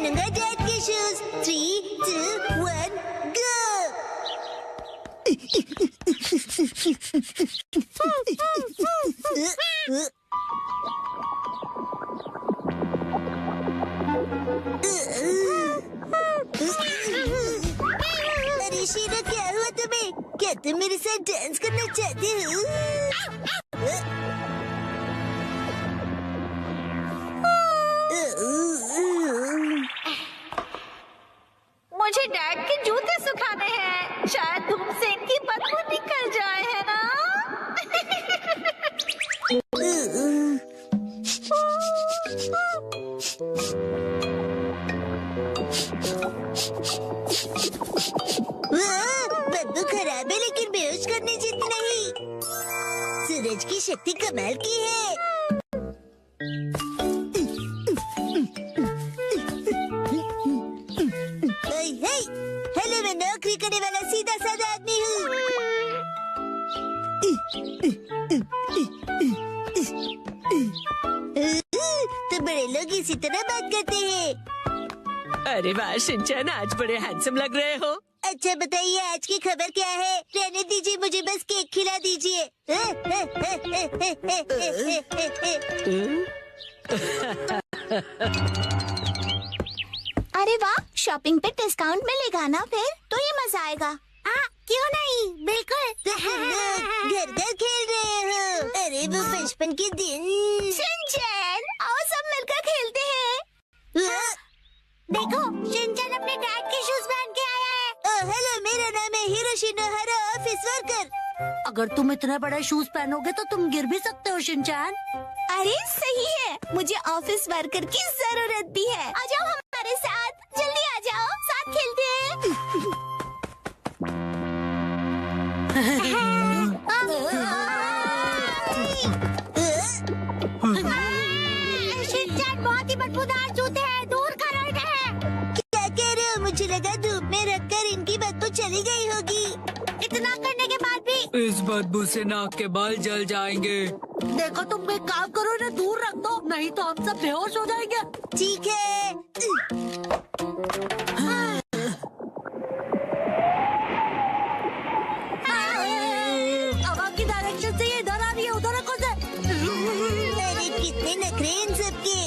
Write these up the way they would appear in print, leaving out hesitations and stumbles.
पहनूंगा dad के shoes. 3, 2, 1, गो। अरे शीना, क्या हुआ तुम्हें? क्या तुम मेरे साथ डांस करना चाहती हो? मुझे डैड के जूते सुखाने हैं। शायद धूप से इनकी बदबू निकल जाए, है ना? बदबू खराब है, लेकिन बेहोश करने जितनी नहीं। सूरज की शक्ति कमाल की है। हेलो, मैं नौकरी करने वाला सीधा साधा आदमी हूँ। तो बड़े लोग इसी तरह बात करते हैं। अरे वाह शिनचैन, आज बड़े हैंडसम लग रहे हो। अच्छा बताइए, आज की खबर क्या है? रहने दीजिए, मुझे बस केक खिला दीजिए। अरे वाह, शॉपिंग पे डिस्काउंट मिलेगा ना? फिर तो ये मजा आएगा। क्यों नहीं, बिल्कुल। तो तुम लोग घर घर खेल रहे हो। अरे वो बचपन के दिन। शिनचैन, आओ सब मिलकर खेलते हैं। देखो, शिनचैन अपने डैड के शूज पहन के आया है। हेलो, मेरा नाम है हिरोशिनोहारा, ऑफिस वर्कर। अगर तुम इतने बड़े शूज पहनोगे तो तुम गिर भी सकते हो शिनचैन। अरे सही है, मुझे ऑफिस वर्कर की जरूरत भी है। आ जाओ हमारे साथ, जल्दी आ जाओ, साथ खेलते हैं। शिनचैन, बहुत ही बदबूदार जूते हैं, दूर करो इन्हें। क्या कह रहे हो? मुझे लगा धूप में रखकर इनकी बदबू चली गई होगी। इतना करने के बाद भी इस बदबू से नाक के बाल जल जाएंगे। देखो, तुम एक काम करो, इन्हें दूर रख दो, नहीं तो हम सब बेहोश हो जाएंगे। ठीक है। हवा की डायरेक्शन से ये इधर आ रही है, उधर रखो से। अरे कितने नखरे इन सबके।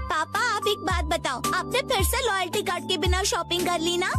पापा, आप एक बात बताओ, आपने फिर से लॉयल्टी कार्ड के बिना शॉपिंग कर ली ना?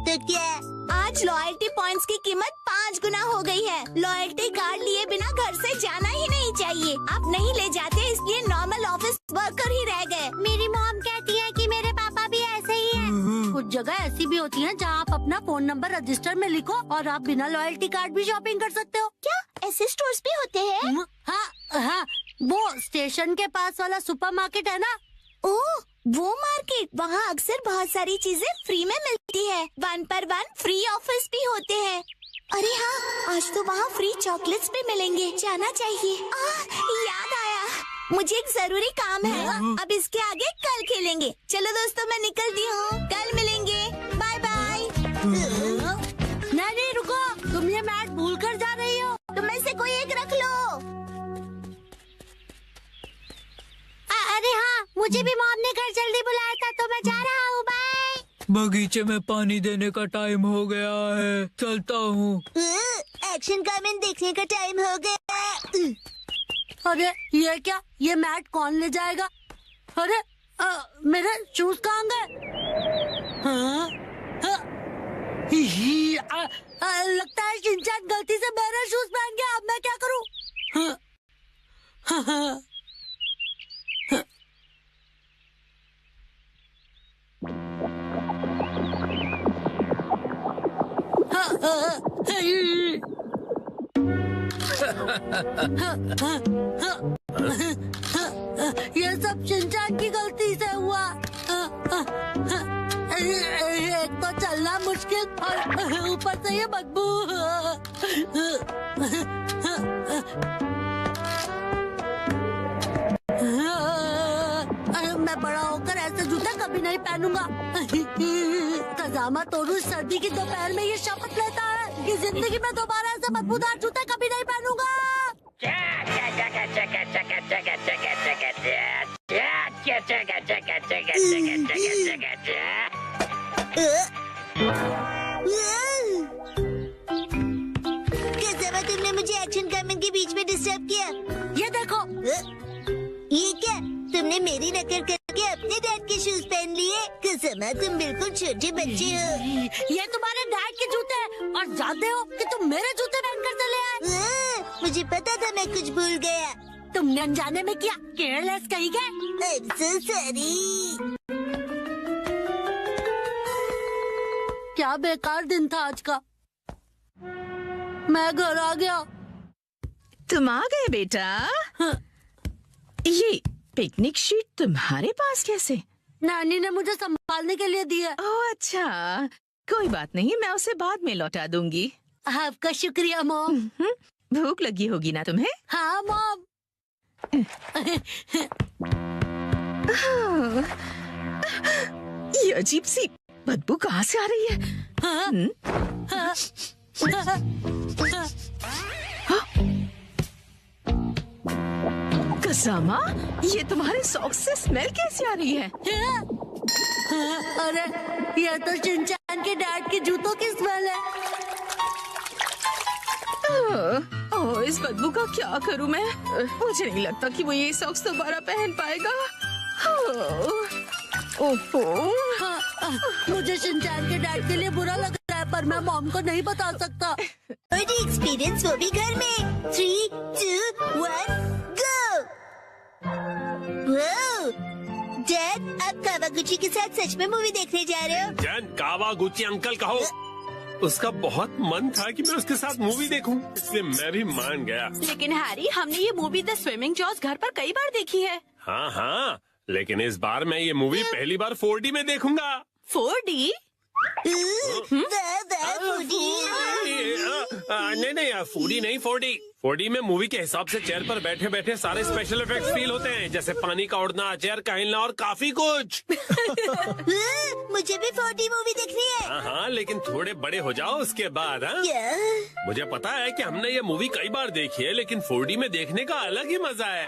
तो क्या? आज लॉयल्टी पॉइंट्स की कीमत 5 गुना हो गई है। लॉयल्टी कार्ड लिए बिना घर से जाना ही नहीं चाहिए। आप नहीं ले जाते, इसलिए नॉर्मल ऑफिस वर्कर ही रह गए। मेरी मॉम कहती है कि मेरे पापा भी ऐसे ही हैं। कुछ जगह ऐसी भी होती है जहाँ आप अपना फोन नंबर रजिस्टर में लिखो और आप बिना लॉयल्टी कार्ड भी शॉपिंग कर सकते हो। क्या ऐसे स्टोर्स भी होते हैं? हाँ हाँ, वो स्टेशन के पास वाला सुपरमार्केट है ना। ओह, वो मार्केट, वहाँ अक्सर बहुत सारी चीजें फ्री में मिलती है। 1 पर 1 फ्री ऑफर्स भी होते हैं। अरे हाँ, आज तो वहाँ फ्री चॉकलेट्स भी मिलेंगे, जाना चाहिए। याद आया, मुझे एक जरूरी काम है। अब इसके आगे कल खेलेंगे। चलो दोस्तों, मैं निकलती हूँ, कल मिलेंगे, बाय बाय। नहीं रुको, तुम ये मैट भूल कर जा रही हो। तुम में से कोई एक रख लो। अरे हाँ, मुझे भी मॉम ने घर जल्दी बुलाया था, तो मैं जा रहा हूँ, बाय। बगीचे में पानी देने का टाइम हो गया है, चलता हूँ। एक्शन कमेंट देखने का टाइम हो गया। अरे ये क्या, ये मैट कौन ले जाएगा? अरे मेरे शूज कहाँ गए? हाँ? लगता है शिनचैन गलती से मेरे शूज पहन गया। अब मैं क्या करूँ? ये सब शिनचैन की गलती से हुआ। एक तो चलना मुश्किल और ऊपर से ये बदबू। मैं बड़ा होकर ऐसे जूते कभी नहीं पहनूंगा। कजामा तोरू सर्दी की दोपहर में ये शपथ लेता है कि जिंदगी में दोबारा ऐसे बदबूदार जूते कभी नहीं पहनूंगा। कज़ामा, तुमने मुझे एक्शन कमेंट के बीच में डिस्टर्ब किया। ये देखो। ये क्या? तुमने मेरी नकल करके अपने डैड के शूज पहन लिए? कज़ामा, तुम बिल्कुल छोटे बच्चे हो। ये तुम्हारे डैड के जूते हैं और जानते हो कि तुम मेरे जूते पहनकर चले आए। मुझे पता था मैं कुछ भूल गया। तुमने अनजाने में किया, केयरलेस कहीं गए। I'm so sorry। क्या बेकार दिन था आज का। मैं घर आ गया। तुम आ गए बेटा। हाँ। ये पिकनिक शीट तुम्हारे पास कैसे? नानी ने मुझे संभालने के लिए दी है। ओह अच्छा, कोई बात नहीं, मैं उसे बाद में लौटा दूंगी। आपका शुक्रिया मॉम। भूख लगी होगी ना तुम्हें? हाँ मॉम। ये अजीब सी बदबू कहाँ से आ रही है? कज़ामा, ये तुम्हारे सॉक्स से स्मेल कैसे आ रही है? अरे ये तो शिनचैन के डैड के जूतों की स्मेल है। ओह, इस बदबू का क्या करूं मैं? मुझे नहीं लगता कि वो ये सॉक्स दोबारा पहन पाएगा। ओहो। मुझे शिनचैन के डैड के लिए बुरा लग रहा है, पर मैं मॉम को नहीं बता सकता। एक्सपीरियंस वो भी घर में। 3, 2, 1, गो। डैड, आप कावागुची के साथ सच में मूवी देखने जा रहे हो? जन कावागुची अंकल कहो। उसका बहुत मन था कि मैं उसके साथ मूवी देखूं, इसलिए मैं भी मान गया। लेकिन हैरी, हमने ये मूवी द स्विमिंग जॉस घर पर कई बार देखी है। हाँ हाँ, लेकिन इस बार मैं ये मूवी पहली बार 4D में देखूंगा। 4D? नहीं, 4D नहीं, 4D। 4D में मूवी के हिसाब से चेयर पर बैठे बैठे सारे स्पेशल इफेक्ट्स फील होते हैं, जैसे पानी का उड़ना, चेयर का हिलना और काफी कुछ। मुझे भी 4D मूवी देखनी है। हाँ हाँ, लेकिन थोड़े बड़े हो जाओ उसके बाद। हाँ, मुझे पता है कि हमने ये मूवी कई बार देखी है, लेकिन 4D में देखने का अलग ही मजा है।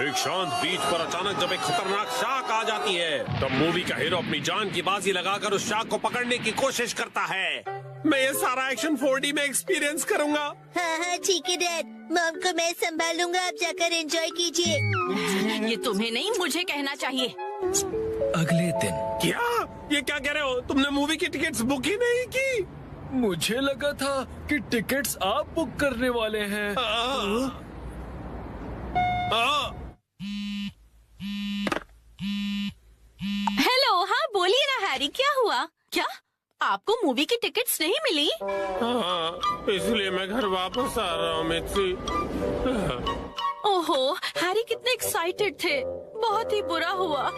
एक शांत बीच पर अचानक जब एक खतरनाक शार्क आ जाती है, तब मूवी का हीरो अपनी जान की बाजी लगाकर उस शार्क को पकड़ने की कोशिश करता है। मैं ये सारा एक्शन 4D में एक्सपीरियंस करूंगा। हाँ हाँ ठीक है डैड, मॉम को मैं संभालूंगा, आप जाकर एंजॉय कीजिए। ये तुम्हें नहीं, मुझे कहना चाहिए। अगले दिन। क्या? ये क्या कह रहे हो? तुमने मूवी की टिकट्स बुक ही नहीं की? मुझे लगा था कि टिकट्स आप बुक करने वाले हैं। हेलो, हाँ बोलिए ना हैरी, क्या हुआ? क्या आपको मूवी की टिकट्स नहीं मिली? हाँ, इसलिए मैं घर वापस आ रहा हूँ मित्सी। ओहो, हैरी कितने एक्साइटेड थे, बहुत ही बुरा हुआ।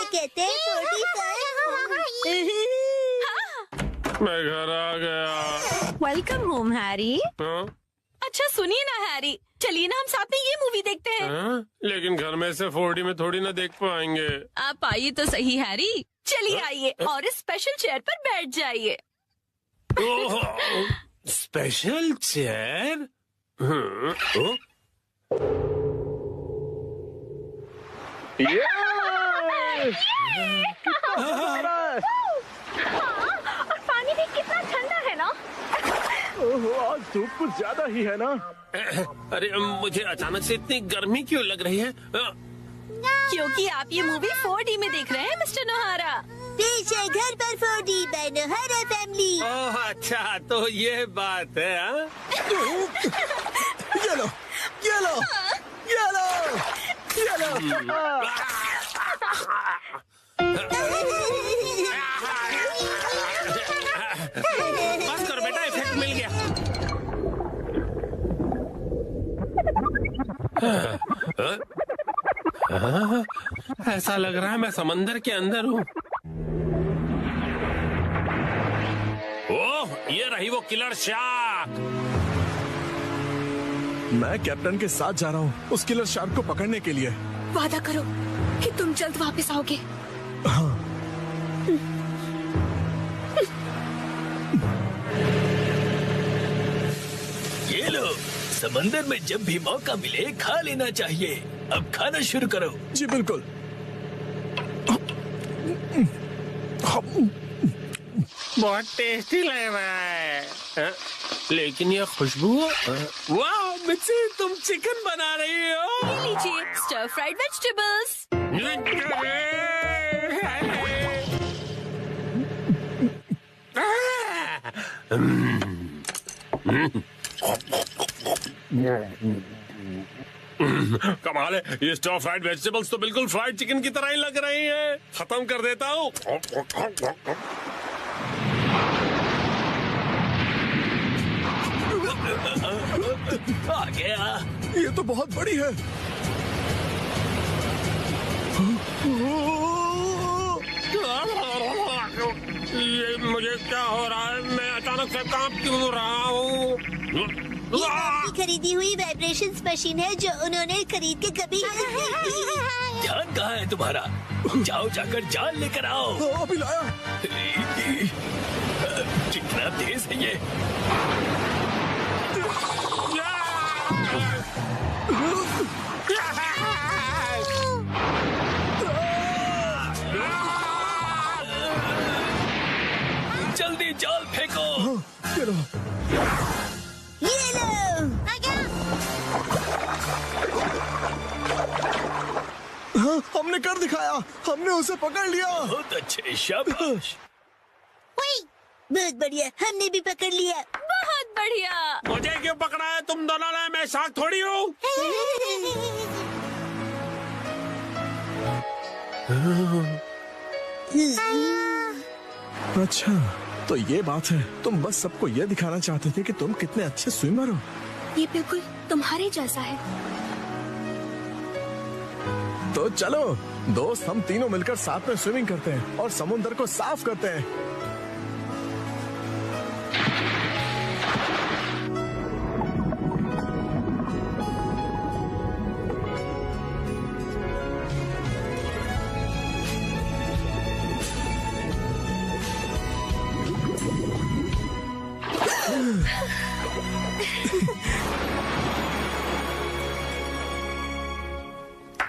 कहते हैं 45। मैं घर आ गया। Welcome home Harry. हाँ? अच्छा सुनिए ना हैरी, चलिए ना हम साथ में ये मूवी देखते हैं। हाँ? लेकिन घर में से 4D में थोड़ी ना देख पाएंगे। आप आइए तो सही हैरी, चलिए आइए और इस स्पेशल चेयर पर बैठ जाइए। Special chair? और पानी भी कितना ठंडा है ना। आज धूप कुछ ज्यादा ही है ना। अरे मुझे अचानक से इतनी गर्मी क्यों लग रही है? क्योंकि आप ये मूवी 4D में देख रहे हैं मिस्टर नोहारा। पीछे घर पर 4D बाय नोहारा फैमिली। ओह अच्छा, तो ये बात है। हाँ? ये लो, ये लो, ये लो, ये लो। बस करो बेटा, इफेक्ट मिल गया। ऐसा लग रहा है मैं समंदर के अंदर हूँ। ओह, ये रही वो किलर शार्क। मैं कैप्टन के साथ जा रहा हूँ उस किलर शार्क को पकड़ने के लिए। वादा करो कि तुम जल्द वापस आओगे। हाँ। ये लो, समंदर में जब भी मौका मिले खा लेना चाहिए। अब खाना शुरू करो। जी बिल्कुल। बहुत टेस्टी लग रहा है। हाँ? लेकिन ये खुशबू, वाह मिर्ची, तुम चिकन बना रही हो। ये लीजिए स्टर फ्राइड वेजिटेबल्स। कमाल है, ये स्टर फ्राइड वेजिटेबल्स तो बिल्कुल फ्राइड चिकन की तरह ही लग रही हैं। खत्म कर देता हूँ। आ गया। ये तो बहुत बड़ी है। ये मुझे क्या हो रहा है? मैं अचानक से कांप क्यों रहा हूँ? ये आपकी खरीदी हुई वाइब्रेशंस मशीन है जो उन्होंने खरीद के कभी ध्यान कहाँ है तुम्हारा? जाओ जाकर जाल लेकर आओ। अभी लाया। कितना तेज है ये। जल्दी जाल फेंको। ये लो। ये लो। हाँ, हमने कर दिखाया। हमने उसे पकड़ लिया। बहुत अच्छे, शाबाश। बहुत बढ़िया, हमने भी पकड़ लिया। बहुत बढ़िया। मुझे क्यों पकड़ा है तुम दोनों ने? मैं शार्क थोड़ी हूँ। अच्छा, तो ये बात है। तुम बस सबको ये दिखाना चाहते थे कि तुम कितने अच्छे स्विमर हो। ये बिल्कुल तुम्हारे जैसा है। तो चलो दोस्त, हम तीनों मिलकर साथ में स्विमिंग करते हैं और समुद्र को साफ करते हैं।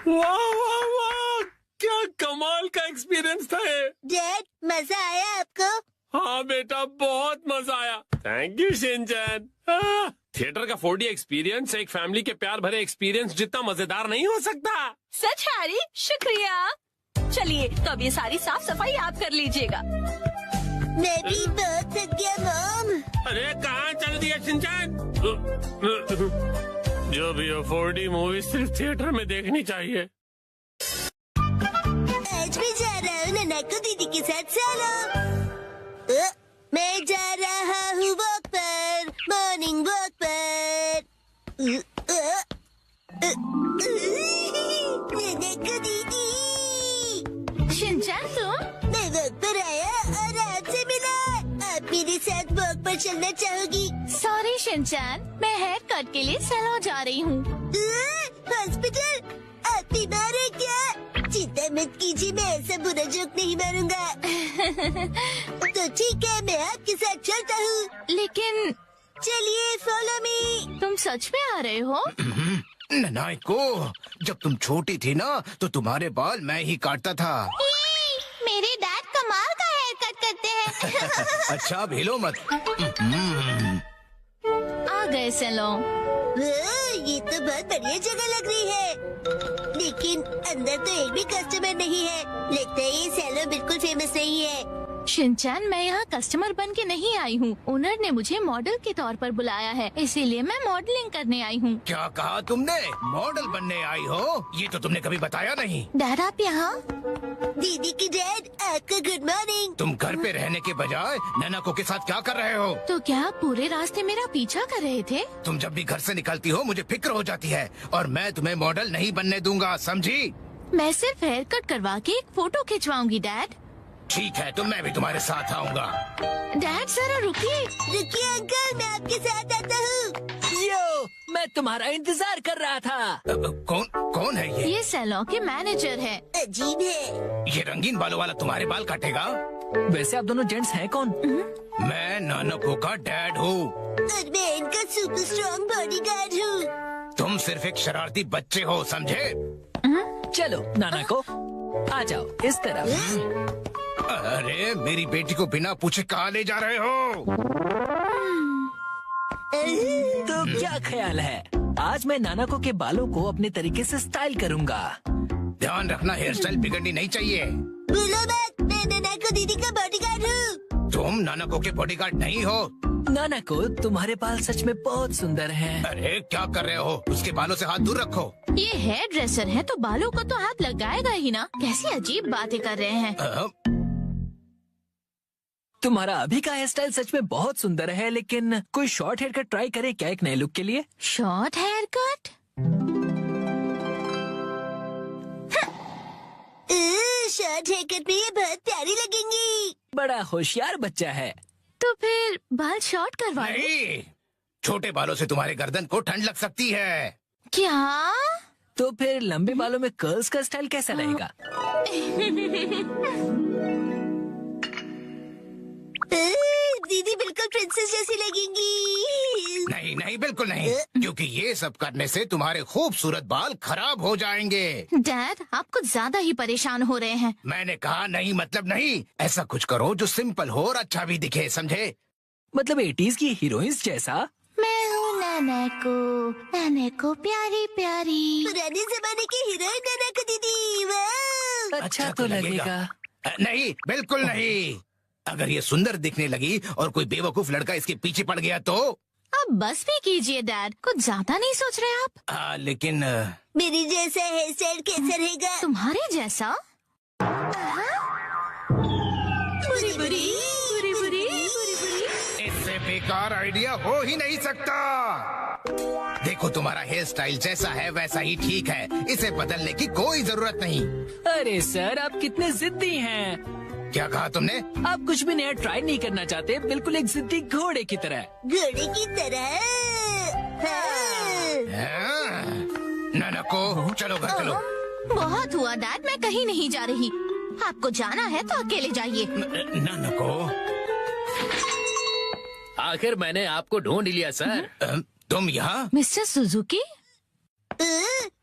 वाह वाह वाह, क्या कमाल का एक्सपीरियंस था ये। डैड, मजा आया आपको? हाँ बेटा, बहुत मजा आया। Thank you Shinchan. थिएटर का 4D एक्सपीरियंस एक फैमिली के प्यार भरे एक्सपीरियंस जितना मजेदार नहीं हो सकता। सच हैरी, शुक्रिया। चलिए तो अब ये सारी साफ सफाई आप कर लीजिएगा। मैं भी बहुत थक गया मॉम। अरे कहाँ चल दिया शिनचैन? जो भी हो, 4D मूवी सिर्फ थिएटर में देखनी चाहिए। आज मैं जा रहा हूँ नन्नाको दीदी के साथ सोलो। मैं जा रहा हूँ वॉक पर, मॉर्निंग वॉक पर। नन्नाको दीदी। शिनचैन तुम? मैं वॉक पर आया और आपसे मिला। आप मेरे साथ वॉक पर चलना चाहोगी? सॉरी शिनचैन, मैं हेयर कट के लिए सैलून जा रही हूँ। हॉस्पिटल? आप बीमार है क्या? चिंता मत कीजिए, मैं ऐसा बुरा जोक नहीं मारूंगा। तो ठीक है, मैं आपके साथ चलता हूँ। लेकिन चलिए फॉलो मी। तुम सच में आ रहे हो? ननाको, जब तुम छोटी थी ना तो तुम्हारे बाल मैं ही काटता था। मेरे डैड कमाल का हेयर कट करते हैं। अच्छा भेलो मत। आ गए सैलून। ये तो बहुत बढ़िया जगह लग रही है, लेकिन अंदर तो एक भी कस्टमर नहीं है। लगता है ये सैलून बिल्कुल फेमस नहीं है। शिनचैन, मैं यहाँ कस्टमर बन के नहीं आई हूँ। ओनर ने मुझे मॉडल के तौर पर बुलाया है, इसीलिए मैं मॉडलिंग करने आई हूँ। क्या कहा तुमने? मॉडल बनने आई हो? ये तो तुमने कभी बताया नहीं। डैड आप यहाँ? दीदी की डैड, आपको गुड मॉर्निंग। तुम घर पे रहने के बजाय नैनाको के साथ क्या कर रहे हो? तो क्या आप पूरे रास्ते मेरा पीछा कर रहे थे? तुम जब भी घर से निकलती हो मुझे फिक्र हो जाती है, और मैं तुम्हें मॉडल नहीं बनने दूंगा, समझी? मैं सिर्फ हेयर कट करवा के एक फोटो खिंचवाऊंगी डैड। ठीक है, तो मैं भी तुम्हारे साथ आऊंगा। डैड जरा रुकिए। रुकिए अंकल, मैं आपके साथ आता हूँ। यो, मैं तुम्हारा इंतजार कर रहा था। कौन है ये? ये सैलून के मैनेजर है। अजीब है। ये रंगीन बालों वाला तुम्हारे बाल काटेगा? वैसे आप दोनों जेंट्स हैं कौन? मैं नानको का डैड हूँ। और मैं इनका सुपर स्ट्रॉन्ग बॉडीगार्ड हूँ। तुम सिर्फ एक शरारती बच्चे हो, समझे? चलो नाना को आ जाओ इस तरफ। अरे मेरी बेटी को बिना पूछे कहाँ ले जा रहे हो? तो क्या ख्याल है, आज मैं नानाको के बालों को अपने तरीके से स्टाइल करूंगा। ध्यान रखना, हेयर स्टाइल बिगड़नी नहीं चाहिए। बोलो मत, मैं नानाको दीदी का बॉडीगार्ड हूँ। तुम नानाको के बॉडीगार्ड नहीं हो। नानाको, तुम्हारे बाल सच में बहुत सुंदर हैं। अरे क्या कर रहे हो? उसके बालों से हाथ दूर रखो। ये हेयर ड्रेसर है तो बालों को तो हाथ लगाएगा ही ना। कैसी अजीब बातें कर रहे हैं। तुम्हारा अभी का हेयर स्टाइल सच में बहुत सुंदर है, लेकिन कोई शॉर्ट हेयर कट ट्राई करे क्या एक नए लुक के लिए? Short hair cut? Short hair cut में ये बहुत प्यारी लगेंगी। बड़ा होशियार बच्चा है। तो फिर बाल शॉर्ट करवा लो। नहीं, छोटे बालों से तुम्हारे गर्दन को ठंड लग सकती है। क्या? तो फिर लंबे बालों में कर्ल्स का स्टाइल कैसा रहेगा? दीदी बिल्कुल प्रिंसेस जैसी लगेंगी। नहीं नहीं, बिल्कुल नहीं, क्योंकि ये सब करने से तुम्हारे खूबसूरत बाल खराब हो जाएंगे। डैड, आप कुछ ज्यादा ही परेशान हो रहे हैं। मैंने कहा नहीं मतलब नहीं। ऐसा कुछ करो जो सिंपल हो और अच्छा भी दिखे, समझे? मतलब 80s की हीरोइंस जैसा? मैं हूँ नानाको प्यारी प्यारी। पुराने जमाने की हीरोइन नानाको दीदी। वाह! अच्छा तो लगेगा। नहीं, बिल्कुल नहीं। अगर ये सुंदर दिखने लगी और कोई बेवकूफ लड़का इसके पीछे पड़ गया तो? अब बस भी कीजिए डैड, कुछ ज्यादा नहीं सोच रहे आप? लेकिन मेरी जैसा हेयर स्टाइल कैसा रहेगा? तुम्हारे जैसा? बुरी बुरी बुरी बुरी। इससे बेकार आइडिया हो ही नहीं सकता। देखो, तुम्हारा हेयर स्टाइल जैसा है वैसा ही ठीक है, इसे बदलने की कोई जरूरत नहीं। अरे सर, आप कितने जिद्दी हैं। क्या कहा तुमने? आप कुछ भी नया ट्राई नहीं करना चाहते, बिल्कुल एक जिद्दी घोड़े की तरह। घोड़े की तरह? हाँ। नानाको, चलो घर चलो। बहुत हुआ डैड, मैं कहीं नहीं जा रही। आपको जाना है तो अकेले जाइए। नानाको, आखिर मैंने आपको ढूंढ लिया सर। तुम यहाँ? Mister Suzuki?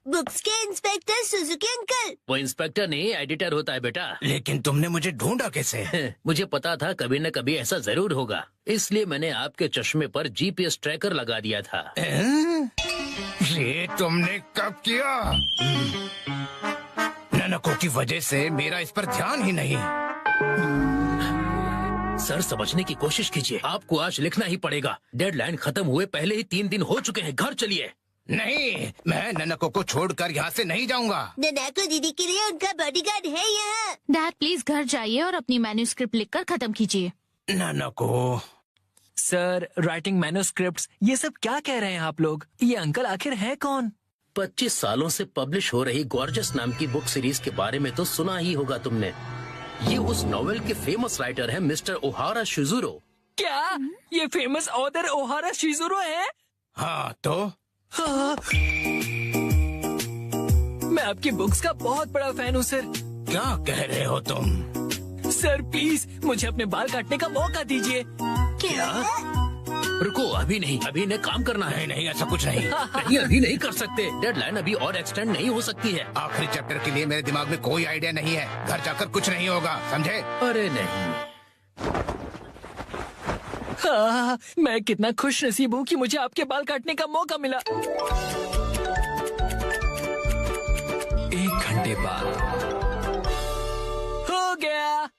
बुक्स के इंस्पेक्टर सुजुकी अंकल। वो इंस्पेक्टर नहीं, एडिटर होता है बेटा। लेकिन तुमने मुझे ढूंढा कैसे? मुझे पता था कभी न कभी ऐसा जरूर होगा, इसलिए मैंने आपके चश्मे पर जीपीएस ट्रैकर लगा दिया था। ये तुमने कब किया? नानाको की वजह से मेरा इस पर ध्यान ही नहीं। सर, समझने की कोशिश कीजिए, आपको आज लिखना ही पड़ेगा। डेडलाइन खत्म हुए पहले ही 3 दिन हो चुके हैं। घर चलिए। नहीं, मैं नानाको को छोड़कर यहाँ से नहीं जाऊँगा। नानाको दीदी के लिए उनका बॉडीगार्ड है यहाँ। डैड प्लीज घर जाइए और अपनी मैन्यूस्क्रिप्ट लिखकर खत्म कीजिए। नानाको। सर, राइटिंग मैन्यूस्क्रिप्ट्स, ये सब क्या कह रहे हैं आप लोग? ये अंकल आखिर है कौन? 25 सालों से पब्लिश हो रही गॉर्जियस नाम की बुक सीरीज के बारे में तो सुना ही होगा तुमने। ये उस नॉवेल के फेमस राइटर हैं मिस्टर ओहारा शिजुरो। क्या ये फेमस ऑथर ओहारा शिजुरो है? हाँ तो? हाँ। मैं आपकी बुक्स का बहुत बड़ा फैन हूँ सर। क्या कह रहे हो तुम? सर प्लीज मुझे अपने बाल काटने का मौका दीजिए। क्या? रुको, अभी नहीं, अभी इन्हें काम करना है। नहीं, ऐसा कुछ नहीं। नहीं, अभी नहीं कर सकते। डेडलाइन अभी और एक्सटेंड नहीं हो सकती है। आखिरी चैप्टर के लिए मेरे दिमाग में कोई आइडिया नहीं है। घर जाकर कुछ नहीं होगा, समझे? अरे नहीं। हाँ, मैं कितना खुश नसीब हूँ कि मुझे आपके बाल काटने का मौका मिला। 1 घंटे बाद हो गया।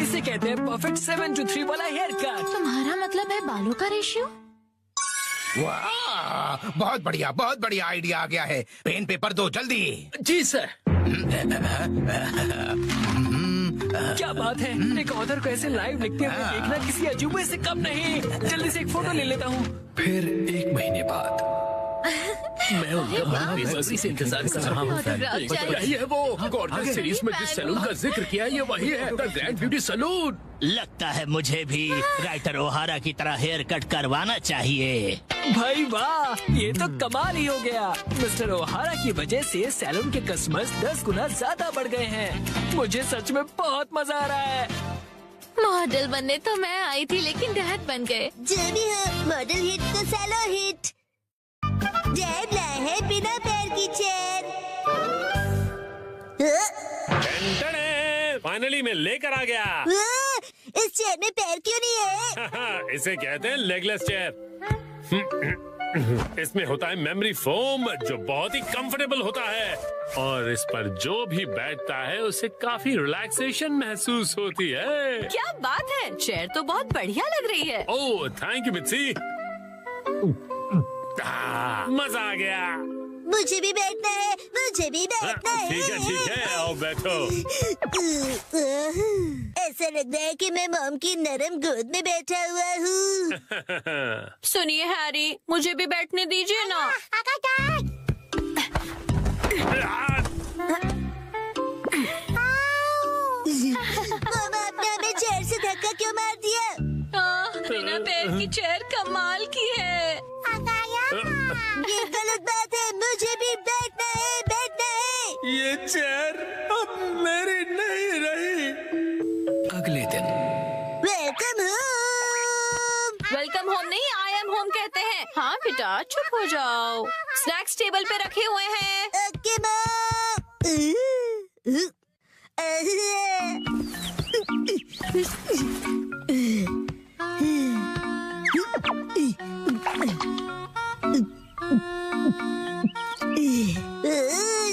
इसे कहते हैं परफेक्ट 7 to 3 वाला हेयर कट। तुम्हारा मतलब है बालों का रेशियो? वाह, बहुत बढ़िया आइडिया आ गया है। पेन पेपर दो जल्दी। जी सर। क्या बात है, एक ऑथर को ऐसे लाइव लिखते हुए देखना किसी अजूबे से कम नहीं। जल्दी से एक फोटो ले लेता हूँ। फिर 1 महीने बाद मैं उनका बेसब्री से इंतजार कर रहा हूँ। यही है वो गॉर्जियस सीरीज में जिस सैलून का जिक्र किया है, ये वही है, द ग्रैंड ब्यूटी सैलून। लगता है मुझे भी राइटर ओहारा की तरह हेयर कट करवाना चाहिए। भाई वाह, ये तो कमाल ही हो गया। मिस्टर ओहारा की वजह से सैलून के कस्टमर्स 10 गुना ज्यादा बढ़ गए हैं। मुझे सच में बहुत मजा आ रहा है। मॉडल बनने तो मैं आई थी, लेकिन डैड बन गए। जो भी हो, मॉडल हिट तो सैलो हिट। डैड लाए है बिना पैर की चेयर। फाइनली मैं लेकर आ गया। इस चेयर में पैर क्यों नहीं है? इसे कहते हैं लेगलेस चेयर। इसमें होता है मेमोरी फोम, जो बहुत ही कंफर्टेबल होता है, और इस पर जो भी बैठता है उसे काफी रिलैक्सेशन महसूस होती है। क्या बात है, चेयर तो बहुत बढ़िया लग रही है। ओह थैंक यू मित्सी, मजा आ गया। मुझे भी बैठना है, मुझे भी बैठना है। ठीक है, आओ बैठो। ऐसा लग रहा है कि मैं मॉम की नरम गोद में बैठा हुआ हूँ। सुनिए हैरी, मुझे भी बैठने दीजिए ना। मॉम, आपने हमें चेयर से धक्का क्यों मार दिया? बिना पैर की चेयर कमाल की है। ये गलत बात है, मुझे भी बैठना है, बैठना है। ये चेयर अब मेरी नहीं रही। अगले दिन वेलकम होम। वेलकम होम नहीं, आई एम होम कहते हैं। हाँ बेटा, चुप हो जाओ। स्नैक्स टेबल पे रखे हुए हैं। Okay mom.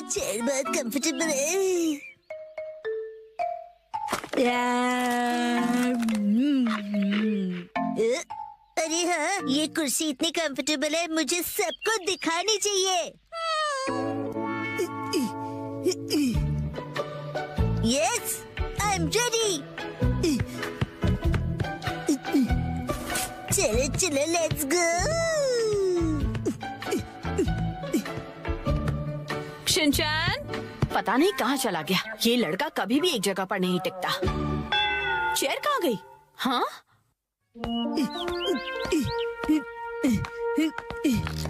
चेयर बहुत कंफर्टेबल है। अरे हाँ, ये कुर्सी इतनी कंफर्टेबल है, मुझे सबको दिखानी चाहिए। Yes, I am ready. चलो चलो, लेट्स गो। शिनचैन, पता नहीं कहाँ चला गया। ये लड़का कभी भी एक जगह पर नहीं टिकता। चेयर कहाँ गई? हाँ?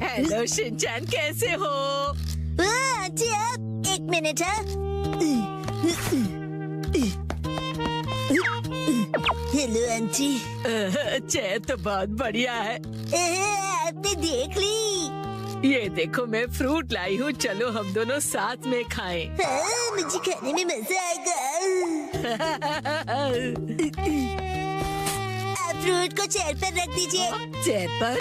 हेलो शिनचैन, कैसे हो? आंटी, आप एक मिनट। Hello aunty. चेयर तो बहुत बढ़िया है। आपने देख ली? ये देखो, मैं फ्रूट लाई हूँ, चलो हम दोनों साथ में खाएं। हाँ, मुझे खाने में मजा आएगा। आप फ्रूट को चेयर पर रख दीजिए। चेयर पर?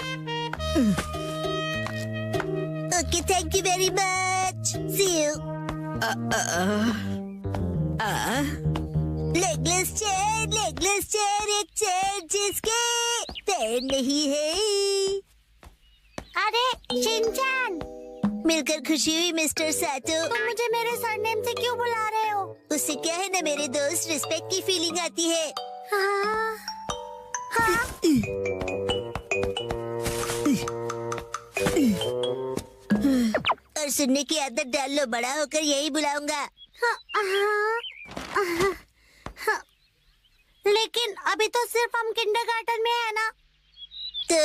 Okay, thank you very much. See you. Legless chair, एक चेयर जिसके पैर नहीं है। अरे शिनचैन, मिलकर खुशी हुई मिस्टर सातो। तुम मुझे मेरे सरनेम से क्यों बुला रहे हो? उससे क्या है ना मेरे दोस्त, रिस्पेक्ट की फीलिंग आती है। हाँ, हाँ। और सुनने की आदत डाल लो, बड़ा होकर यही बुलाऊंगा। लेकिन अभी तो सिर्फ हम किंडरगार्टन में है ना। तो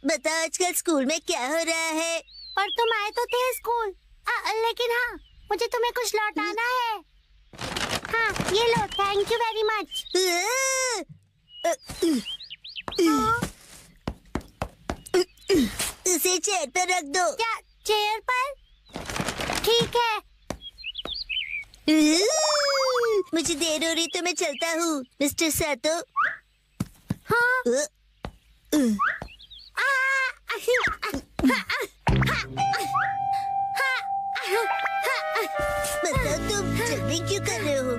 बताओ आजकल स्कूल में क्या हो रहा है? पर तुम आए तो थे स्कूल। लेकिन हाँ, मुझे तुम्हें कुछ लौटाना है। हाँ, ये लो, थैंक यू वेरी मच। उसे चेयर पर रख दो। क्या चेयर पर? ठीक है। मुझे देर हो रही तो मैं चलता हूँ, मिस्टर सातो। हाँ। बताओ तुम जल्दी क्यों कर रहे हो?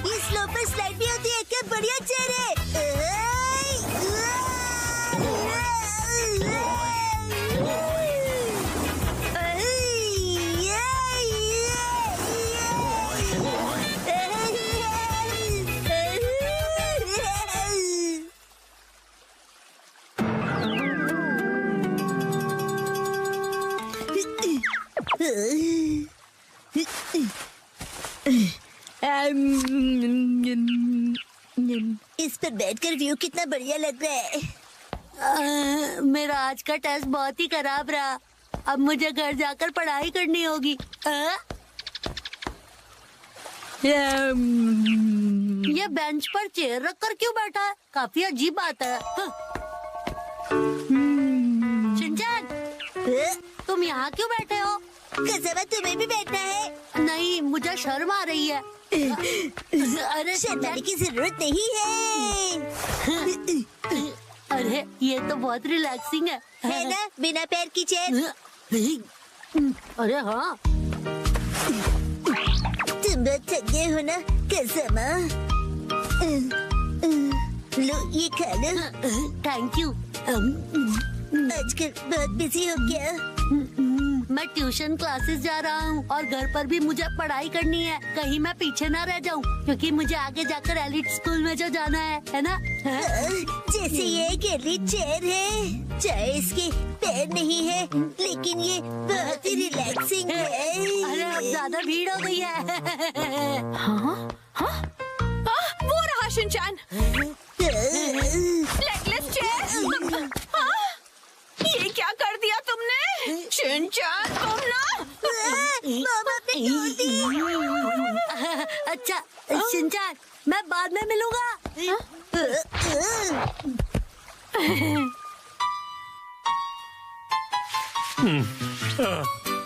ये स्लो पर स्लाइड भी होती है क्या? बढ़िया इस पर बैठकर व्यू कितना बढ़िया लग रहा है। मेरा आज का टेस्ट बहुत ही खराब रहा। अब मुझे घर जाकर पढ़ाई करनी होगी। ये बेंच पर चेयर रखकर क्यों बैठा है? काफी अजीब बात है। शिनचैन, तुम यहाँ क्यों बैठे हो? कज़ामा, तुम्हें भी बैठना है? नहीं, मुझे शर्म आ रही है। अरे शर्माने की जरूरत नहीं है। अरे ये तो बहुत रिलैक्सिंग है ना, बिना पैर की चेयर। अरे हाँ, तुम बहुत थक गए हो ना कज़ामा? लो ये खा लो। Thank you. आजकल बहुत बिजी हो गया। मैं ट्यूशन क्लासेस जा रहा हूँ और घर पर भी मुझे पढ़ाई करनी है। कहीं मैं पीछे ना रह जाऊँ, क्योंकि मुझे आगे जाकर एलिट स्कूल में जो जाना है ना? जैसे ये एक एलिट चेयर है, चाहे इसके पैर नहीं है, लेकिन ये बहुत ही रिलैक्सिंग है। अरे अब ज्यादा भीड़ हो गई है। वो रहा शिनचैन, लेगलेस चेयर। ये क्या कर दिया तुमने शिनचैन? तुम ना मामा ने तोड़ दी। अच्छा शिनचैन, मैं बाद में मिलूंगा।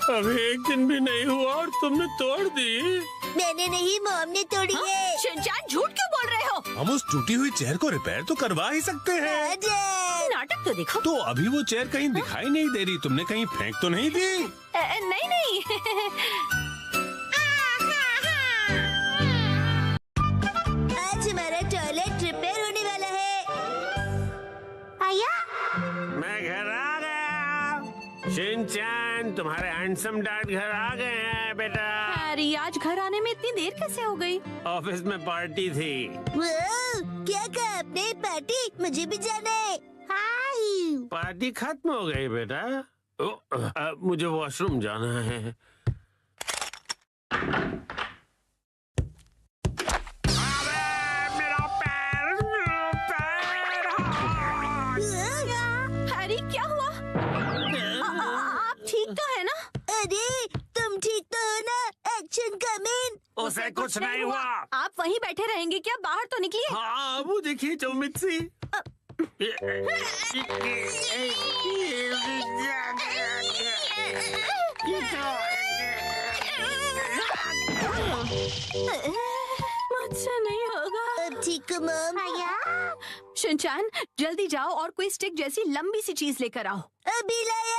अभी एक दिन भी नहीं हुआ और तुमने तोड़ दी। मैंने नहीं, मॉम ने तोड़ी है। शिनचैन, झूठ क्यों बोल रहे हो? हम उस टूटी हुई चेयर को रिपेयर तो करवा ही सकते हैं। नाटक तो देखो। तो अभी वो चेयर कहीं दिखाई नहीं दे रही, तुमने कहीं फेंक तो नहीं दी? नहीं नहीं। आज हमारा टॉयलेट रिपेयर होने वाला है। आया? मैं घर आ गया। शिनचैन, तुम्हारे हैंडसम डैड घर आ गए हैं बेटा। हैरी, आज घर आने में इतनी देर कैसे हो गई? ऑफिस में पार्टी थी। क्या कहा आपने? पार्टी? मुझे भी जाना है। हाय। पार्टी खत्म हो गई बेटा। मुझे वॉशरूम जाना है। मेरा पैर। हैरी, क्या हुआ? आप ठीक तो है ना? अरे तुम ठीक तो हो ना? Action coming. उसे कुछ नहीं हुआ। आप वहीं बैठे रहेंगे क्या? बाहर तो निकलिए। हाँ, वो देखिए चौमित सी। मुझसे नहीं होगा। अब ठीक हो मॉम? शिनचैन, जल्दी जाओ और कोई स्टिक जैसी लंबी सी चीज लेकर आओ। अभी लाया।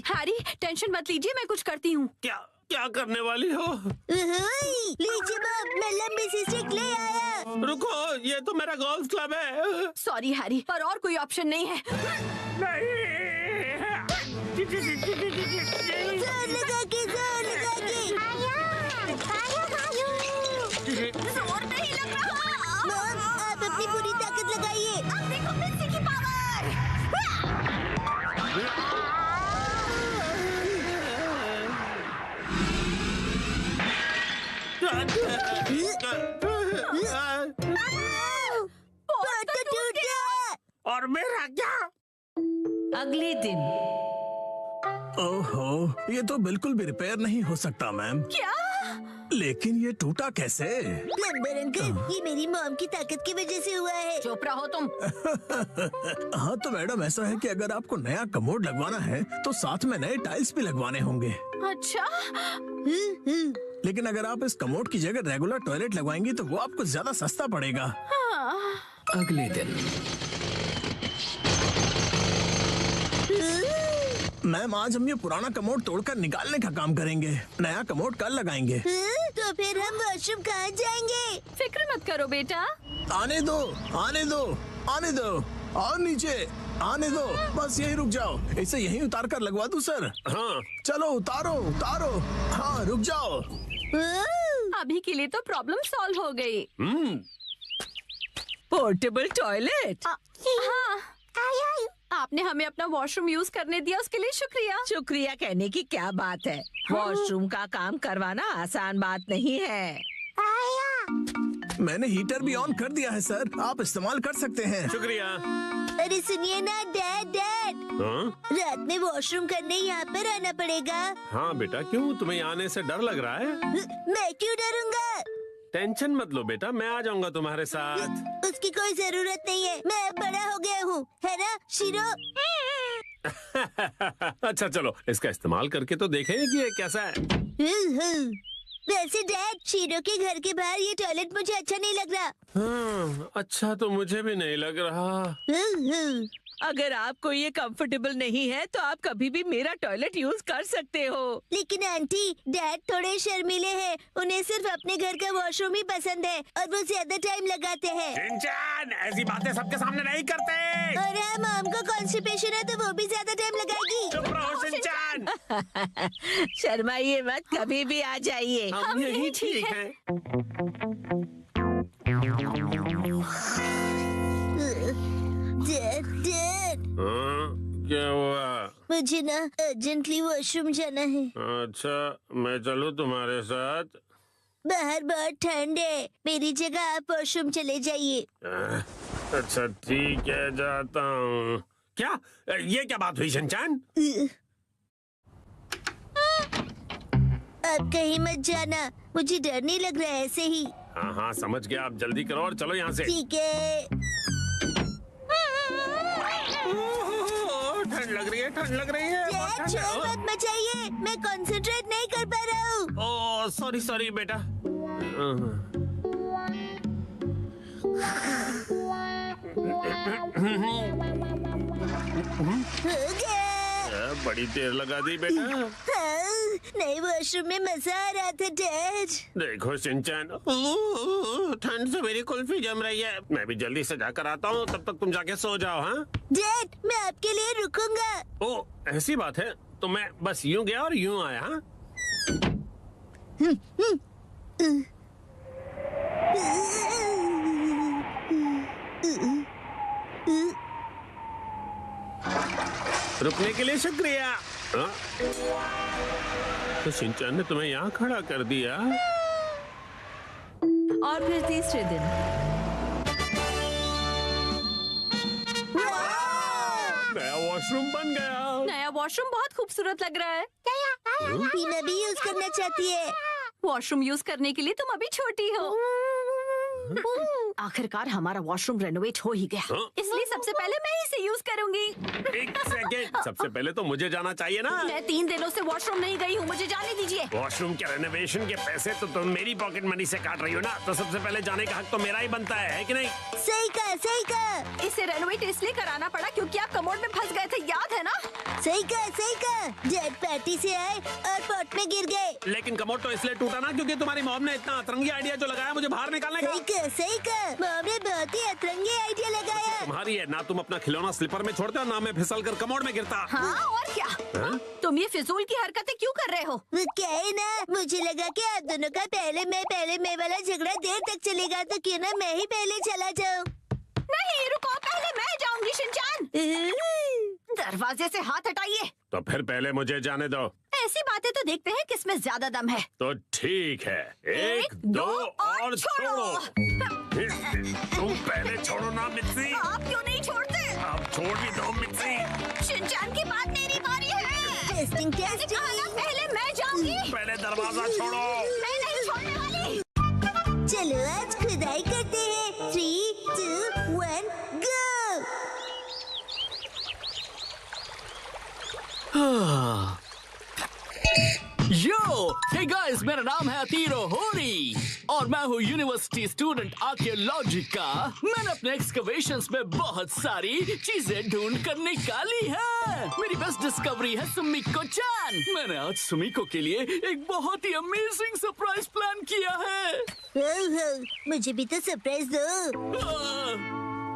हैरी, टेंशन मत लीजिए, मैं कुछ करती हूँ। क्या करने वाली हो? लीजिए मॉम, मैं लंबी सी स्टिक ले आया। रुको, ये तो मेरा गोल्फ क्लब है। सॉरी हैरी, पर और कोई ऑप्शन नहीं है। जोर लगा के जोर नहीं लग रहा। मॉम, आप अपनी पूरी ताकत लगाइए। अब देखो मिर्ची की पावर। और मेरा क्या? अगले दिन। ओहो, ये तो बिल्कुल भी रिपेयर नहीं हो सकता मैम। क्या? लेकिन ये टूटा कैसे? प्लम्बर अंकल, ये मेरी मॉम की ताकत की वजह से हुआ है। चुप रहो तुम। हाँ तो मैडम, ऐसा है कि अगर आपको नया कमोड लगवाना है तो साथ में नए टाइल्स भी लगवाने होंगे। अच्छा। लेकिन अगर आप इस कमोड की जगह रेगुलर टॉयलेट लगवाएंगी तो वो आपको ज्यादा सस्ता पड़ेगा। अगले दिन। मैम, आज हम ये पुराना कमोड तोड़कर निकालने का काम करेंगे। नया कमोड कल लगाएंगे। तो फिर हम वॉशरूम कहाँ जाएंगे? फिक्र मत करो बेटा। आने दो, आने दो, आने दो, और नीचे आने दो। बस यहीं रुक जाओ। इसे यहीं उतार कर लगवा दूं सर? हाँ। चलो उतारो उतारो। हाँ रुक जाओ। अभी के लिए तो प्रॉब्लम सॉल्व हो गई। Portable toilet. हाँ। आपने हमें अपना वॉशरूम यूज करने दिया, उसके लिए शुक्रिया। शुक्रिया कहने की क्या बात है, वॉशरूम का काम करवाना आसान बात नहीं है। मैंने हीटर भी ऑन कर दिया है सर, आप इस्तेमाल कर सकते हैं। शुक्रिया। अरे सुनिए ना डैड, रात में वॉशरूम करने यहाँ पर आना पड़ेगा। हाँ बेटा, क्यों तुम्हें आने से डर लग रहा है? मैं क्यों डरूंगा? टेंशन मत लो बेटा, मैं आ जाऊंगा तुम्हारे साथ। उसकी कोई जरूरत नहीं है, मैं अब बड़ा हो गया हूँ, है ना शिरो? अच्छा चलो, इसका इस्तेमाल करके तो देखें कि ये कैसा है। वैसे डैड, शीरो के घर के बाहर ये टॉयलेट मुझे अच्छा नहीं लग रहा। हाँ, अच्छा तो मुझे भी नहीं लग रहा। अगर आपको ये कंफर्टेबल नहीं है तो आप कभी भी मेरा टॉयलेट यूज कर सकते हो। लेकिन आंटी, डैड थोड़े शर्मीले हैं, उन्हें सिर्फ अपने घर का वॉशरूम ही पसंद है और वो ज्यादा टाइम लगाते हैं। शिनचैन, ऐसी बातें सबके सामने नहीं करते। और मॉम को कॉन्स्टिपेशन है तो वो भी ज्यादा टाइम लगाएगी। चुप रहो शिनचैन। शर्माइए मत, कभी भी आ जाइए। हम यही ठीक हैं। डैड, क्या हुआ? मुझे ना अर्जेंटली वॉशरूम जाना है। अच्छा, मैं चलूं तुम्हारे साथ? बाहर बहुत ठंड है, मेरी जगह आप वॉशरूम चले जाइए। अच्छा ठीक है, जाता हूँ। क्या ये क्या बात हुई शिनचैन? अब कहीं मत जाना, मुझे डर नहीं लग रहा है ऐसे ही। हाँ हाँ समझ गया, आप जल्दी करो और चलो यहाँ से। ठीक है। ठंड लग रही है, ठंड लग रही है। शोर मत मचाइए, मैं कंसंट्रेट नहीं कर पा रहा हूँ। ओह सॉरी सॉरी बेटा। हो गया। बड़ी देर लगा दी बेटा। हाँ, नए वॉशरूम में मजा आ रहा था डैड। देखो शिनचैन, ठंड से मेरी कुल्फी जम रही है, मैं भी जल्दी से जाकर आता हूँ, तब तक तुम जाके सो जाओ। हाँ डैड, मैं आपके लिए रुकूंगा। ओह ऐसी बात है, तो मैं बस यूं गया और यूं आया। हाँ रुकने के लिए शुक्रिया। हाँ? तो शिनचैन ने तुम्हें यहाँ खड़ा कर दिया। और फिर तीसरे दिन नया वॉशरूम बन गया। नया वॉशरूम बहुत खूबसूरत लग रहा है। टीना भी यूज करना चाहती है। वॉशरूम यूज करने के लिए तुम अभी छोटी हो। आखिरकार हमारा वॉशरूम रेनोवेट हो ही गया, इसलिए सबसे पहले मैं इसे यूज करूंगी। एक सेकेंड, सबसे पहले तो मुझे जाना चाहिए ना। मैं 3 दिनों से वॉशरूम नहीं गई हूँ, मुझे जाने दीजिए। वॉशरूम के रेनोवेशन के पैसे तो तुम मेरी पॉकेट मनी से काट रही हो ना, तो सबसे पहले जाने का हक तो मेरा ही बनता है कि नहीं? सही कहा, सही कहा। इसे रेनोवेट इसलिए कराना पड़ा क्योंकि आप कमोड में फंस गए थे, याद है ना? सही कहा, सही कहा। डैड पार्टी से आए और पॉट में गिर गए। लेकिन कमोड तो इसलिए टूटा ना क्योंकि तुम्हारी मॉम ने इतना अतरंगी आइडिया जो लगाया मुझे बाहर निकालने का। सही कहा, सही कहा। मॉम ने बहुत ही अतरंगी आइडिया लगाया। तुम्हारी है ना, तुम अपना खिलौना स्लीपर में छोड़ते हो ना मैं फिसल कर कमोड में गिरता। हाँ और क्या? तुम ये फिजूल की हरकतें क्यों कर रहे हो? वो क्या है ना, मुझे लगा कि आप दोनों का पहले मैं वाला झगड़ा देर तक चलेगा, तो क्यों ना मैं ही पहले चला जाऊं। नहीं रुको, पहले मैं जाऊंगी शिनचैन। दरवाजे से हाथ हटाइए। तो फिर पहले मुझे जाने दो। ऐसी बातें तो देखते हैं किसमें ज्यादा दम है। तो ठीक है, 1 2 और छोड़ो। तुम पहले छोड़ो ना मित्सी। आप क्यों नहीं छोड़ते? आप छोड़ भी दो मित्सी। शिनचैन की बात मेरी बारी है। Testing testing. पहले मैं जाऊंगी। पहले दरवाजा छोड़ो। मैं नहीं छोड़ने वाली। चलो आज खुदाई करते हैं। 3 2 1 गो। यो, हे गाइस, मेरा नाम है अतीरो होरी और मैं हूँ यूनिवर्सिटी स्टूडेंट आर्कियोलॉजी का। मैंने अपने एक्सकवेशंस में बहुत सारी चीजें ढूंढ कर निकाली है। मेरी बेस्ट डिस्कवरी है सुमिको चान। मैंने आज सुमिको के लिए एक बहुत ही अमेजिंग सरप्राइज प्लान किया है। मुझे भी तो सरप्राइज दो।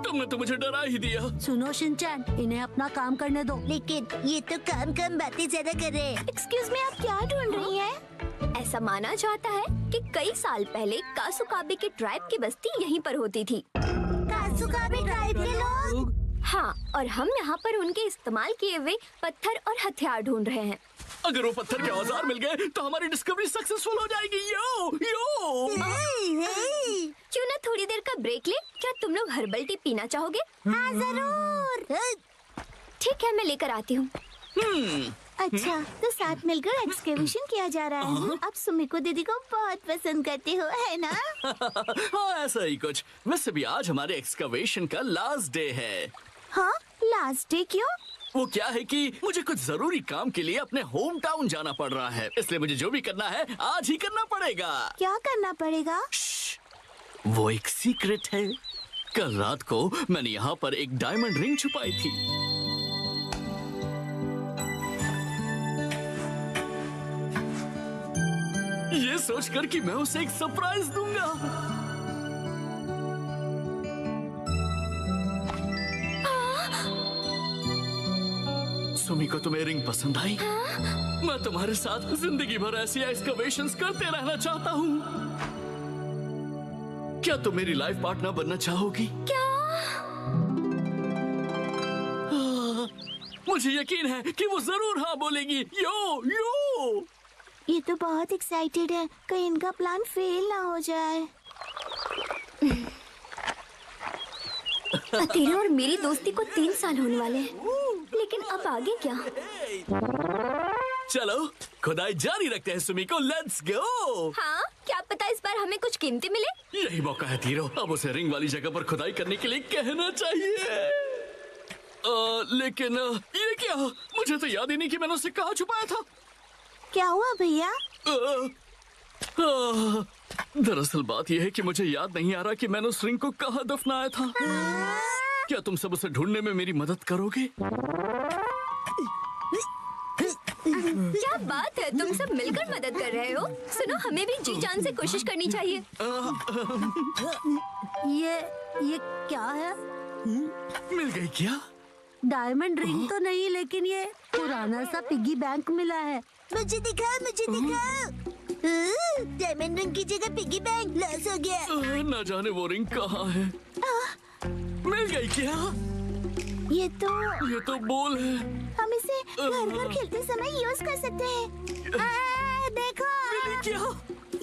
तुमने तो मुझे डरा ही दिया। सुनो शिनचैन, इन्हें अपना काम करने दो। लेकिन ये तो काम बातें ज्यादा कर रहे हैं। एक्सक्यूज मी, आप क्या ढूंढ रही हैं? ऐसा माना जाता है कि कई साल पहले कासुकाबे के ट्राइब की बस्ती यहीं पर होती थी। कासुकाबे ट्राइब के लोग? हाँ, और हम यहाँ पर उनके इस्तेमाल किए हुए पत्थर और हथियार ढूंढ रहे हैं। अगर वो पत्थर के औजार मिल गए तो हमारी डिस्कवरी सक्सेसफुल हो जाएगी। यो यो क्यों ना थोड़ी देर का ब्रेक ले? क्या तुम लोग हर्बल टी पीना चाहोगे? हाँ जरूर। ठीक है, मैं लेकर आती हूँ। अच्छा, तो साथ मिलकर एक्सकेवेशन किया जा रहा है। अब सुमिको दीदी को बहुत पसंद करते हो, है ना? हाँ, ऐसा ही कुछ। वैसे भी आज हमारे एक्सकवेशन का लास्ट डे है। हाँ, लास्ट डे क्यों? वो क्या है कि मुझे कुछ जरूरी काम के लिए अपने होम टाउन जाना पड़ रहा है, इसलिए मुझे जो भी करना है आज ही करना पड़ेगा। क्या करना पड़ेगा? वो एक सीक्रेट है। कल रात को मैंने यहाँ पर एक डायमंड रिंग छुपाई थी। ये सोचकर कि मैं उसे एक सरप्राइज दूंगा। सुमी को तुम्हें रिंग पसंद आई? मैं तुम्हारे साथ जिंदगी भर ऐसी एक्सकवेशंस करते रहना चाहता हूँ। क्या तुम मेरी लाइफ पार्टनर बनना चाहोगी? क्या? मुझे यकीन है कि वो जरूर हाँ बोलेगी। यो यो ये तो बहुत एक्साइटेड है, कहीं इनका प्लान फेल ना हो जाए। तेरे और मेरी दोस्ती को 3 साल होने वाले हैं, लेकिन अब आगे क्या? चलो खुदाई जारी रखते हैं सुमी को। Let's go. हाँ, क्या पता इस बार हमें कुछ कीमती मिले। यही मौका है तीरो, अब उसे रिंग वाली जगह पर खुदाई करने के लिए कहना चाहिए। लेकिन ये क्या? मुझे तो याद ही नहीं कि मैंने उसे कहाँ छुपाया था। क्या हुआ भैया? दरअसल बात यह है कि मुझे याद नहीं आ रहा कि मैंने उस रिंग को कहाँ दफनाया था। क्या तुम सब उसे ढूंढने में मेरी मदद करोगे? क्या बात है, तुम सब मिलकर मदद कर रहे हो। सुनो, हमें भी जी जान से कोशिश करनी चाहिए। ये क्या है? मिल गई क्या? डायमंड रिंग तो नहीं, लेकिन ये पुराना सा पिग्गी बैंक मिला है। मुझे दिखाओ, मुझे दिखाओ। डायमंड रिंग की जगह पिग्गी बैंक लॉस हो गया। न जाने वो रिंग कहाँ है। मिल गई क्या? ये तो बोल है। हम इसे घर घर खेलते समय यूज कर सकते हैं। देखो क्या?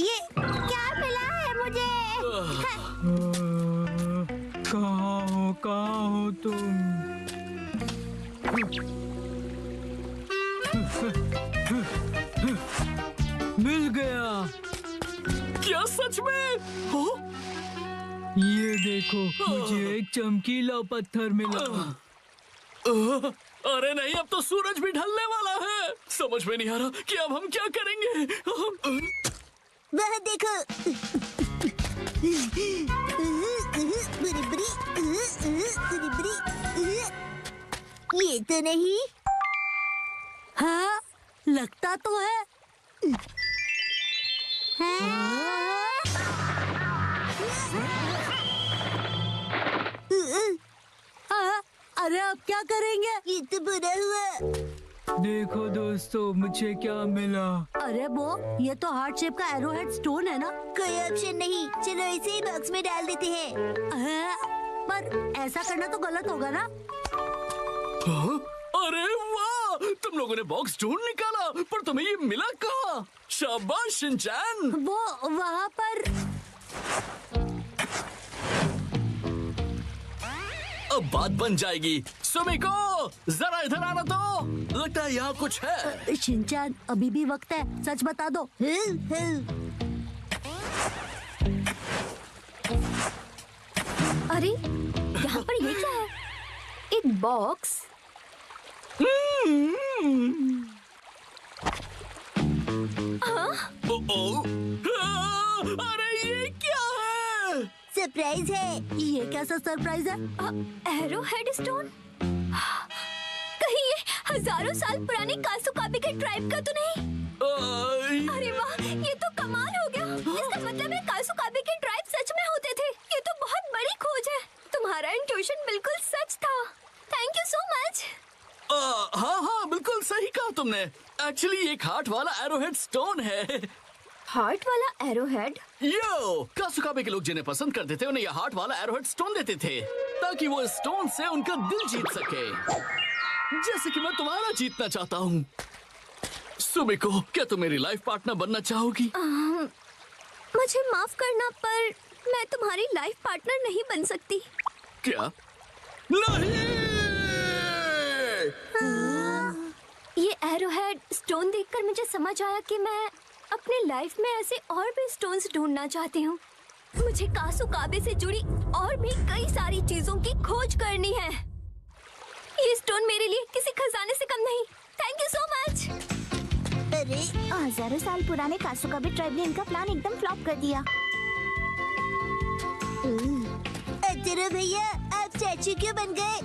ये क्या मिला है मुझे? कहाँ हो तुम? मिल गया। क्या सच में? हो? ये देखो, मुझे एक चमकीला पत्थर मिला। अरे नहीं, अब तो सूरज भी ढलने वाला है। समझ में नहीं आ रहा कि अब हम क्या करेंगे। वह देखो। ये तो नहीं। हाँ, लगता तो है। अरे अब क्या करेंगे? ये तो बुरा हुआ। देखो दोस्तों, मुझे क्या मिला। अरे वो, ये तो हार्ट शेप का एरोहेड स्टोन है ना? कोई ऑप्शन नहीं, चलो इसे ही बॉक्स में डाल देते हैं। पर ऐसा करना तो गलत होगा ना? अरे वाह, तुम लोगों ने बॉक्स ढूंढ निकाला, पर तुम्हें ये मिला कहाँ? शाबाश शिनचैन। वो वहाँ पर। अब बात बन जाएगी। सुमिको, जरा इधर आना तो। लगता है यहाँ कुछ है। शिनचैन, अभी भी वक्त है, सच बता दो। अरे यहाँ पर ये क्या है? एक बॉक्स। अरे ये क्या है? सरप्राइज है। ये कैसा सरप्राइज है? Arrow head stone? कहीं ये हजारों साल पुराने कासुकाबी के ट्राइब का तो नहीं? अरे वाह, ये तो कमाल हो गया। इसका मतलब है कासुकाबी के ट्राइब सच में होते थे। ये तो बहुत बड़ी खोज है। तुम्हारा इंट्यूशन बिल्कुल सच था। Thank you so much. हाँ, बिल्कुल सही कहा तुमने। एक्चुअली एक हार्ट वाला एरोहेड स्टोन है। हार्ट वाला एरोहेड? यो, कासुकाबे के लोग जिन्हें पसंद करते थे उन्हें ये हार्ट वाला एरोहेड स्टोन देते थे। ताकि वो स्टोन से उनका दिल जीत सके, जैसे कि मैं तुम्हारा जीतना चाहता हूँ। सुमिको, क्या तुम मेरी लाइफ पार्टनर बनना चाहोगी? मुझे माफ करना, पर मैं तुम्हारी लाइफ पार्टनर नहीं बन सकती। क्या? नहीं! ये एरोहेड स्टोन देखकर मुझे समझ आया कि मैं अपने लाइफ में ऐसे और भी स्टोन्स ढूंढना चाहती हूँ। मुझे कासुकाबे से जुड़ी और भी कई सारी चीजों की खोज करनी है। ये स्टोन मेरे लिए किसी खजाने से कम नहीं। Thank you so much. अरे हजारों साल पुराने कासुकाबे ट्राइब ने इनका प्लान एकदम फ्लॉप कर दिया। तेरे भैया, आप चाचू क्यों बन गए?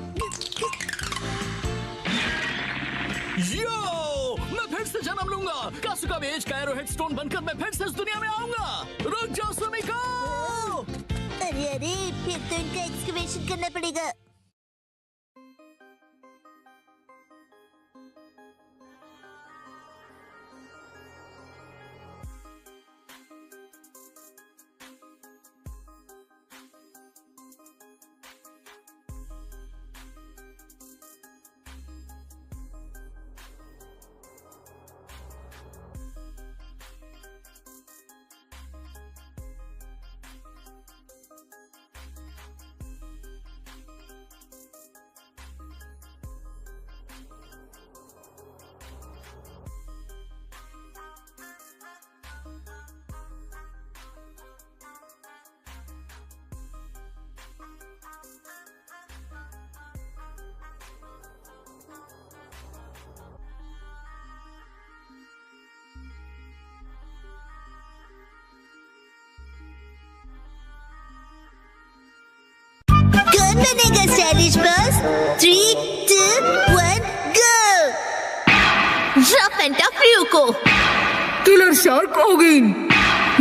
यो, मैं फिर से जन्म लूंगा। कासुकाबे एज का एरोहेड स्टोन बनकर मैं फिर से इस दुनिया में आऊंगा। रुक जाओ सुमिको। अरे फिर तो इनका एक्सकवेशन करना पड़ेगा। कौन बनेगा stylish boss? 3, 2, 1, go! Rough and tough ryuko। Killer shark ओगिन।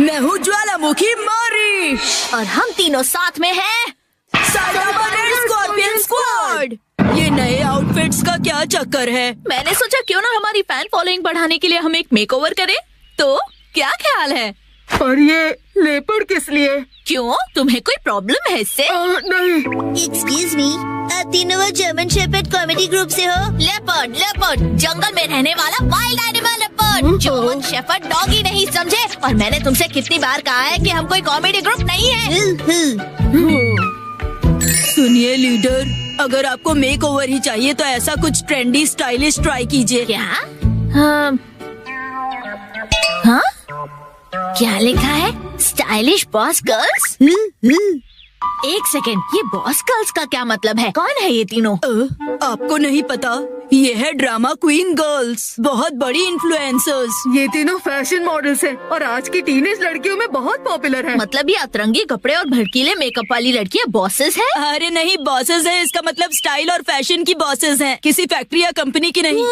मैं हूँ ज्वालामुखी मारी। और हम तीनों साथ में हैं स्कॉर्पियन स्क्वाड। ये नए आउटफिट्स का क्या चक्कर है? मैंने सोचा क्यों ना हमारी फैन फॉलोइंग बढ़ाने के लिए हम एक मेकओवर करें। तो क्या ख्याल है? पर ये लेपर्ड किस लिए? क्यों, तुम्हें कोई प्रॉब्लम है इससे? नहीं। एक्सक्यूज मी, आप तीनों वो जर्मन शेपर्ड कॉमेडी ग्रुप से हो? लेपर्ड, लेपर्ड जंगल में रहने वाला wild animal leopard. German shepherd doggy नहीं समझे। और मैंने तुमसे कितनी बार कहा है कि हम कोई कॉमेडी ग्रुप नहीं है। सुनिए लीडर, अगर आपको मेक ओवर ही चाहिए तो ऐसा कुछ ट्रेंडी स्टाइलिश ट्राई कीजिए। क्या? हाँ? क्या लिखा है? Stylish boss girls? एक सेकेंड, ये बॉस गर्ल्स का क्या मतलब है? कौन है ये तीनों? आपको नहीं पता? ये है ड्रामा क्वीन गर्ल्स, बहुत बड़ी इन्फ्लुएंसर्स। ये तीनों फैशन मॉडल्स हैं और आज की टीनेज लड़कियों में बहुत पॉपुलर हैं। मतलब ये अतरंगी कपड़े और भड़कीले मेकअप वाली लड़कियाँ बॉसेस हैं? अरे नहीं, बॉसेस है इसका मतलब स्टाइल और फैशन की बॉसेस हैं, किसी फैक्ट्री या कंपनी की नहीं।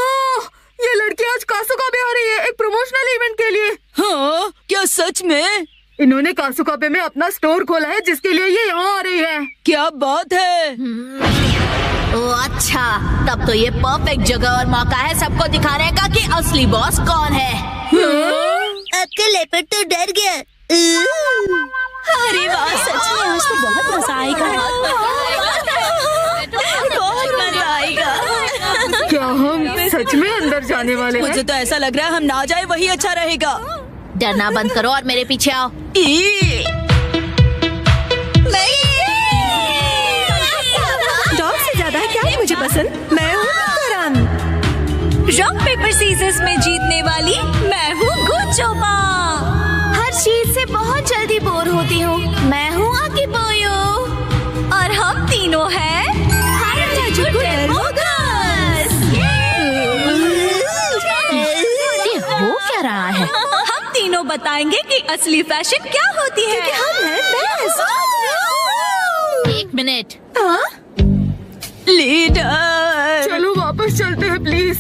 ये लड़की आज कासुकाबे आ रही है एक प्रमोशनल इवेंट के लिए। हाँ, क्या सच में? इन्होंने कासुकाबे में अपना स्टोर खोला है जिसके लिए ये यहाँ आ रही है। क्या बात है। ओ अच्छा, तब तो ये परफेक्ट जगह और मौका है सबको दिखाने का कि असली बॉस कौन है। आपका लेपर्ड तो डर गया। अरे वाह, सच में आज तो बहुत मजा आएगा। बहुत मजा आएगा। क्या हम सच में अंदर जाने वाले हैं? मुझे तो ऐसा लग रहा है हम ना जाए वही अच्छा रहेगा। डरना बंद करो और मेरे पीछे आओ। डॉग से ज्यादा क्या है मुझे पसंद? मैं हूँ करण। रॉक पेपर सीजर्स में जीतने वाली मैं हूँ गुचोमा। हर चीज से बहुत जल्दी बोर होती हूँ। मैं हूँ आकिबोयो। और हम तीनों हैं हो क्या रहा है? हम तीनों बताएंगे कि असली फैशन क्या होती है। क्योंकि हम हैं बेस्ट। एक मिनट। लीडर, चलो वापस चलते हैं प्लीज।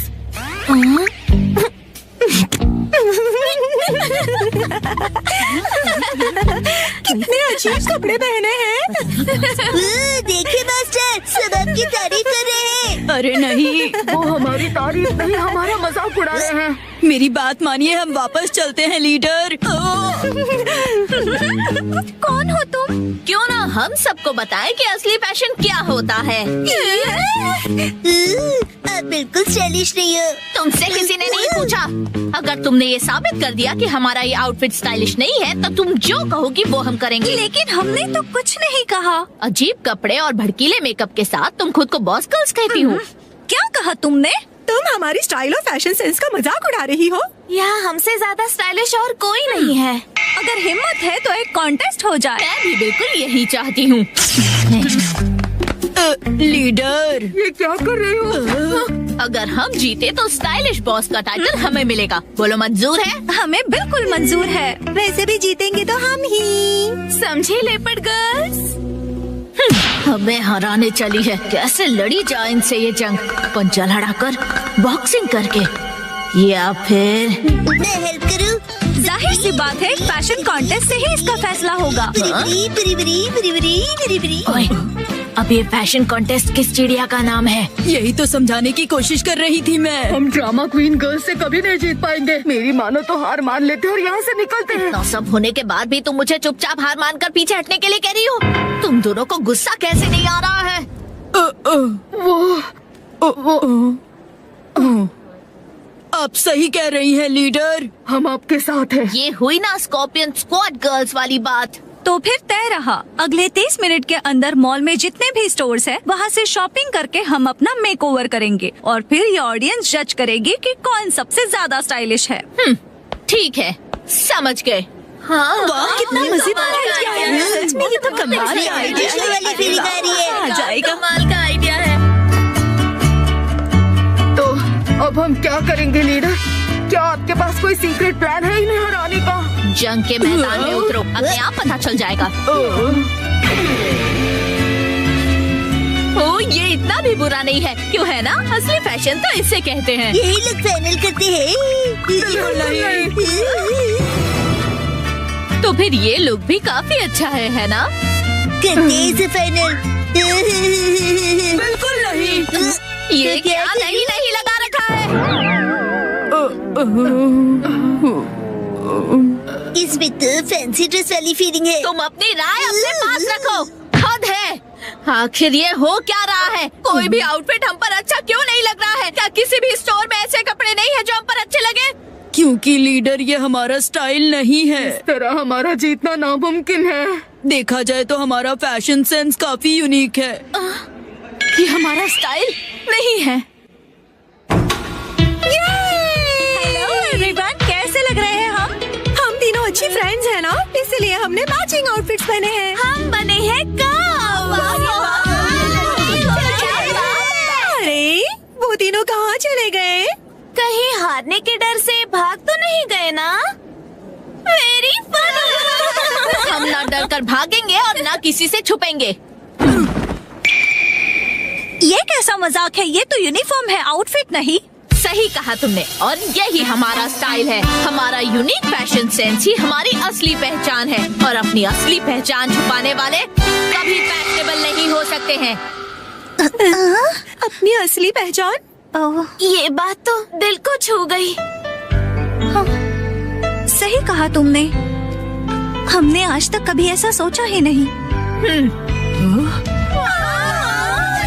कितने अजीब कपड़े पहने हैं। देखिए मास्टर, सब आपकी तारीफ कर रहे हैं। अरे नहीं, वो हमारी तारीफ नहीं, हमारा मजाक उड़ा रहे हैं। मेरी बात मानिए, हम वापस चलते हैं लीडर। कौन हो तुम? क्यों ना हम सबको बताएं कि असली फैशन क्या होता है। आप बिल्कुल स्टाइलिश नहीं हो। तुमसे किसी ने नहीं पूछा। अगर तुमने ये साबित कर दिया कि हमारा ये आउटफिट स्टाइलिश नहीं है, तो तुम जो कहोगी वो हम करेंगे। लेकिन हमने तो कुछ नहीं कहा। अजीब कपड़े और भड़कीले मेकअप के साथ तुम खुद को बॉस गर्ल्स कहती हो। क्या कहा तुमने? तुम हमारी स्टाइल और फैशन सेंस का मजाक उड़ा रही हो। यहाँ हमसे ज्यादा स्टाइलिश और कोई नहीं है। अगर हिम्मत है तो एक कॉन्टेस्ट हो जाए। मैं भी बिल्कुल यही चाहती हूँ। लीडर, ये क्या कर रहे हो? अगर हम जीते तो स्टाइलिश बॉस का टाइटल हमें मिलेगा। बोलो मंजूर है? हमें बिल्कुल मंजूर है। वैसे भी जीतेंगे तो हम ही। समझे लेपर्ड गर्ल्स? हमें हराने चली है। कैसे लड़ी जाए इनसे ये जंग? पंजा लड़ाकर, बॉक्सिंग करके, या फिर मैं हेल्प करूं? जाहिर सी बात है, फैशन कॉन्टेस्ट से ही इसका फैसला होगा। ओए, अब ये फैशन कॉन्टेस्ट किस चिड़िया का नाम है? यही तो समझाने की कोशिश कर रही थी मैं। हम ड्रामा क्वीन गर्ल्स से कभी नहीं जीत पाएंगे। मेरी मानो तो हार मान लेते और यहाँ से निकलते हैं। इतना सब होने के बाद भी तुम मुझे चुपचाप हार मानकर पीछे हटने के लिए कह रही हो? तुम दोनों को गुस्सा कैसे नहीं आ रहा है? आप सही कह रही हैं लीडर, हम आपके साथ हैं। ये हुई ना स्कॉर्पियन स्क्वाड गर्ल्स वाली बात। तो फिर तय रहा। अगले 30 मिनट के अंदर मॉल में जितने भी स्टोर्स हैं, वहाँ से शॉपिंग करके हम अपना मेकओवर करेंगे और फिर ये ऑडियंस जज करेगी कि कौन सबसे ज्यादा स्टाइलिश है। ठीक है, समझ गए। हाँ, वाह, कितना मजेदार आइडिया है। सच में ये तो कमाल का आइडिया दूसरे वाली फीलिंग आ रही है। आ जाएगा। कमाल का आइडिया है। तो अब हम क्या करेंगे लीडर? क्या आपके पास कोई सीक्रेट प्लान है इन्हें हराने का? जंग के मैदान में उतरो, अपने आप पता चल जाएगा। ओ, ये इतना भी बुरा नहीं है, क्यों है ना? असली फैशन तो इसे कहते हैं। यही लोग फाइनल करते हैं। तो फिर ये लुक भी काफी अच्छा है ना? करते हैं इसे फाइनल। बिल्कुल नहीं। ये क्या नहीं लगा रखा है? इसमें तो फैंसी ड्रेस वाली फीलिंग है। तुम अपनी राय अपने पास रखो। हद है। आखिर ये हो क्या रहा है? कोई भी आउटफिट हम पर अच्छा क्यों नहीं लग रहा है? क्या किसी भी स्टोर में ऐसे कपड़े नहीं है जो हम पर अच्छे लगे? क्योंकि लीडर, ये हमारा स्टाइल नहीं है। इस तरह हमारा जीतना नामुमकिन है। देखा जाए तो हमारा फैशन सेंस काफी यूनिक है। ये हमारा स्टाइल नहीं है। हेलो एवरीवन, कैसे लग रहे हैं हम? हम तीनों अच्छी फ्रेंड्स हैं ना, इसलिए हमने मैचिंग आउटफिट्स पहने हैं। हम बने हैं अरे वो तीनों कहाँ चले गए? कहीं हारने के डर से भाग तो नहीं गए ना? Very fun. हम ना डर कर भागेंगे और ना किसी से छुपेंगे। ये कैसा मजाक है? ये तो यूनिफॉर्म है, आउटफिट नहीं। सही कहा तुमने, और यही हमारा स्टाइल है। हमारा यूनिक फैशन सेंस ही हमारी असली पहचान है, और अपनी असली पहचान छुपाने वाले कभी फैशनेबल नहीं हो सकते हैं। अपनी असली पहचान? ये बात तो दिल को छू गई। हाँ, सही कहा तुमने। हमने आज तक कभी ऐसा सोचा ही नहीं।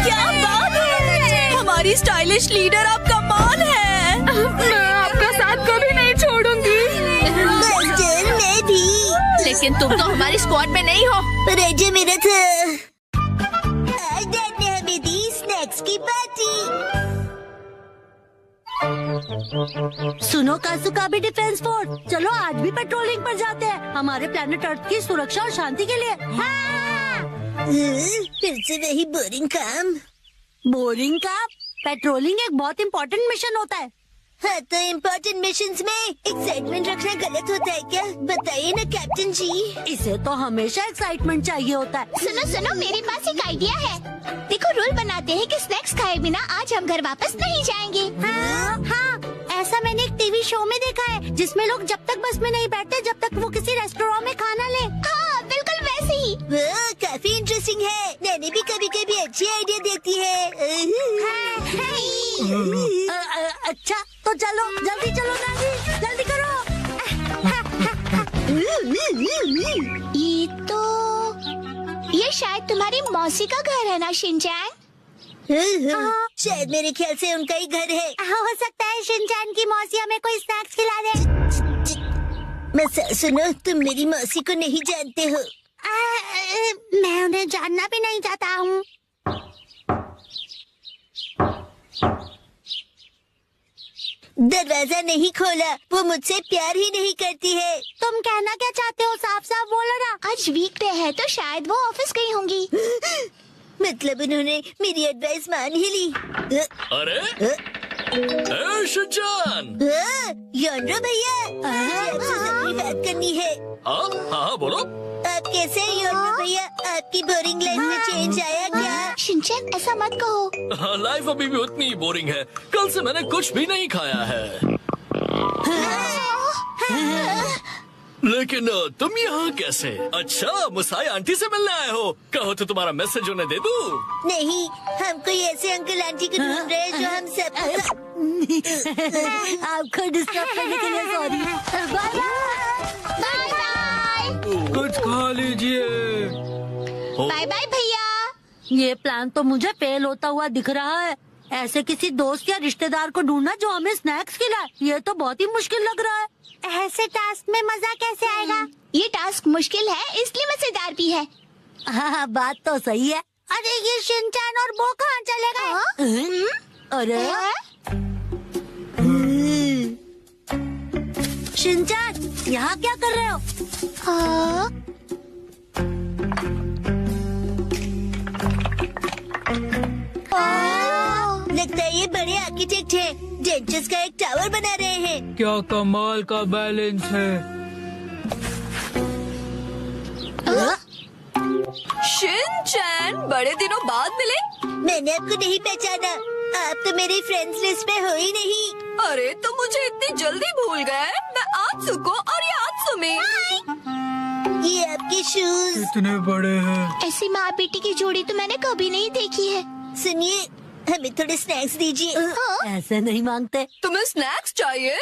क्या बात है! हमारी स्टाइलिश लीडर आप कमाल है। मैं आपका साथ कभी नहीं छोड़ूंगी। मैं भी। लेकिन तुम तो हमारी स्क्वाड में नहीं हो। राजा मेरा था। आज डैड ने हमें दी स्नैक्स की पार्टी। सुनो कासुका भी डिफेंस फोर्स, चलो आज भी पेट्रोलिंग पर जाते हैं, हमारे प्लेनेट अर्थ की सुरक्षा और शांति के लिए। फिर से वही बोरिंग काम। बोरिंग काम? पेट्रोलिंग एक बहुत इम्पोर्टेंट मिशन होता है। हाँ, तो इम्पोर्टेंट मिशंस में एक्साइटमेंट रखना गलत होता है क्या? बताइए ना कैप्टन जी। इसे तो हमेशा एक्साइटमेंट चाहिए होता है। सुनो सुनो, मेरे पास एक आइडिया है। देखो, रूल बनाते हैं कि स्नैक्स खाए बिना आज हम घर वापस नहीं जाएंगे। हाँ, ऐसा मैंने एक टीवी शो में देखा है, जिसमें लोग जब तक बस में नहीं बैठते जब तक वो किसी रेस्टोरेंट में खाना ले। हाँ, बिल्कुल वैसे ही। काफी इंटरेस्टिंग इंटरेस्टिंग है। नैनी भी कभी कभी अच्छी आइडिया देती है। अच्छा तो चलो, जल्दी चलो नानी, जल्दी करो। ये शायद तुम्हारी मौसी का घर है ना शिनचैन? शायद मेरे ख्याल से उनका ही घर है। हो सकता है शिनचैन की मौसी हमें कोई स्नैक्स खिला दे। मैं सुनो, तुम मेरी मौसी को नहीं जानते हो। मैं उन्हें जानना भी नहीं चाहता हूँ। दरवाजा नहीं खोला, वो मुझसे प्यार ही नहीं करती है। तुम कहना क्या चाहते हो? साफ साफ बोलो ना। आज वीकडे है तो शायद वो ऑफिस गई होंगी। मतलब उन्होंने मेरी एडवाइस मान ही ली। अरे शिनचैन, योनरो भैया, आपसे जरूरी बात करनी है। हाँ बोलो। आप कैसे हैं योनरो भैया? आपकी बोरिंग लाइफ में चेंज आया क्या? शिनचैन ऐसा मत कहो। लाइफ अभी भी उतनी ही बोरिंग है। कल से मैंने कुछ भी नहीं खाया है। लेकिन तुम यहाँ कैसे? अच्छा, मुसाई आंटी से मिलने आए हो। कहो तो तुम्हारा मैसेज उन्हें दे दूँ? नहीं, हम कोई ऐसे अंकल आंटी को ढूंढ रहे हैं जो हम सब। आपको डिस्टर्ब करने के लिए सॉरी। Bye bye. कुछ खा लीजिए। बाय बाय भैया। ये प्लान तो मुझे फेल होता हुआ दिख रहा है। ऐसे किसी दोस्त या रिश्तेदार को ढूंढना जो हमें स्नैक्स खिलाए, ये तो बहुत ही मुश्किल लग रहा है। ऐसे टास्क में मजा कैसे आएगा? ये टास्क मुश्किल है इसलिए मजेदार भी है। हाँ, बात तो सही है। अरे ये शिनचैन और वो कहाँ चले गए? अरे शिनचैन, यहाँ क्या कर रहे हो? लगता है ये बड़े आर्किटेक्ट हैं। डेंचर्स का एक टावर बना रहे हैं। क्या कमाल का बैलेंस है। शिनचैन, बड़े दिनों बाद मिले। मैंने आपको नहीं पहचाना। आप तो मेरी फ्रेंड्स लिस्ट में हो ही नहीं। अरे तो मुझे इतनी जल्दी भूल गए। मैं आत्सुको और ये आत्सुमी। ये आपके शूज इतने बड़े हैं। ऐसी माँ बेटी की जोड़ी तो मैंने कभी नहीं देखी है। सुनिए, हमें थोड़े स्नैक्स दीजिए। ऐसे नहीं मांगते। तुम्हें स्नैक्स चाहिए?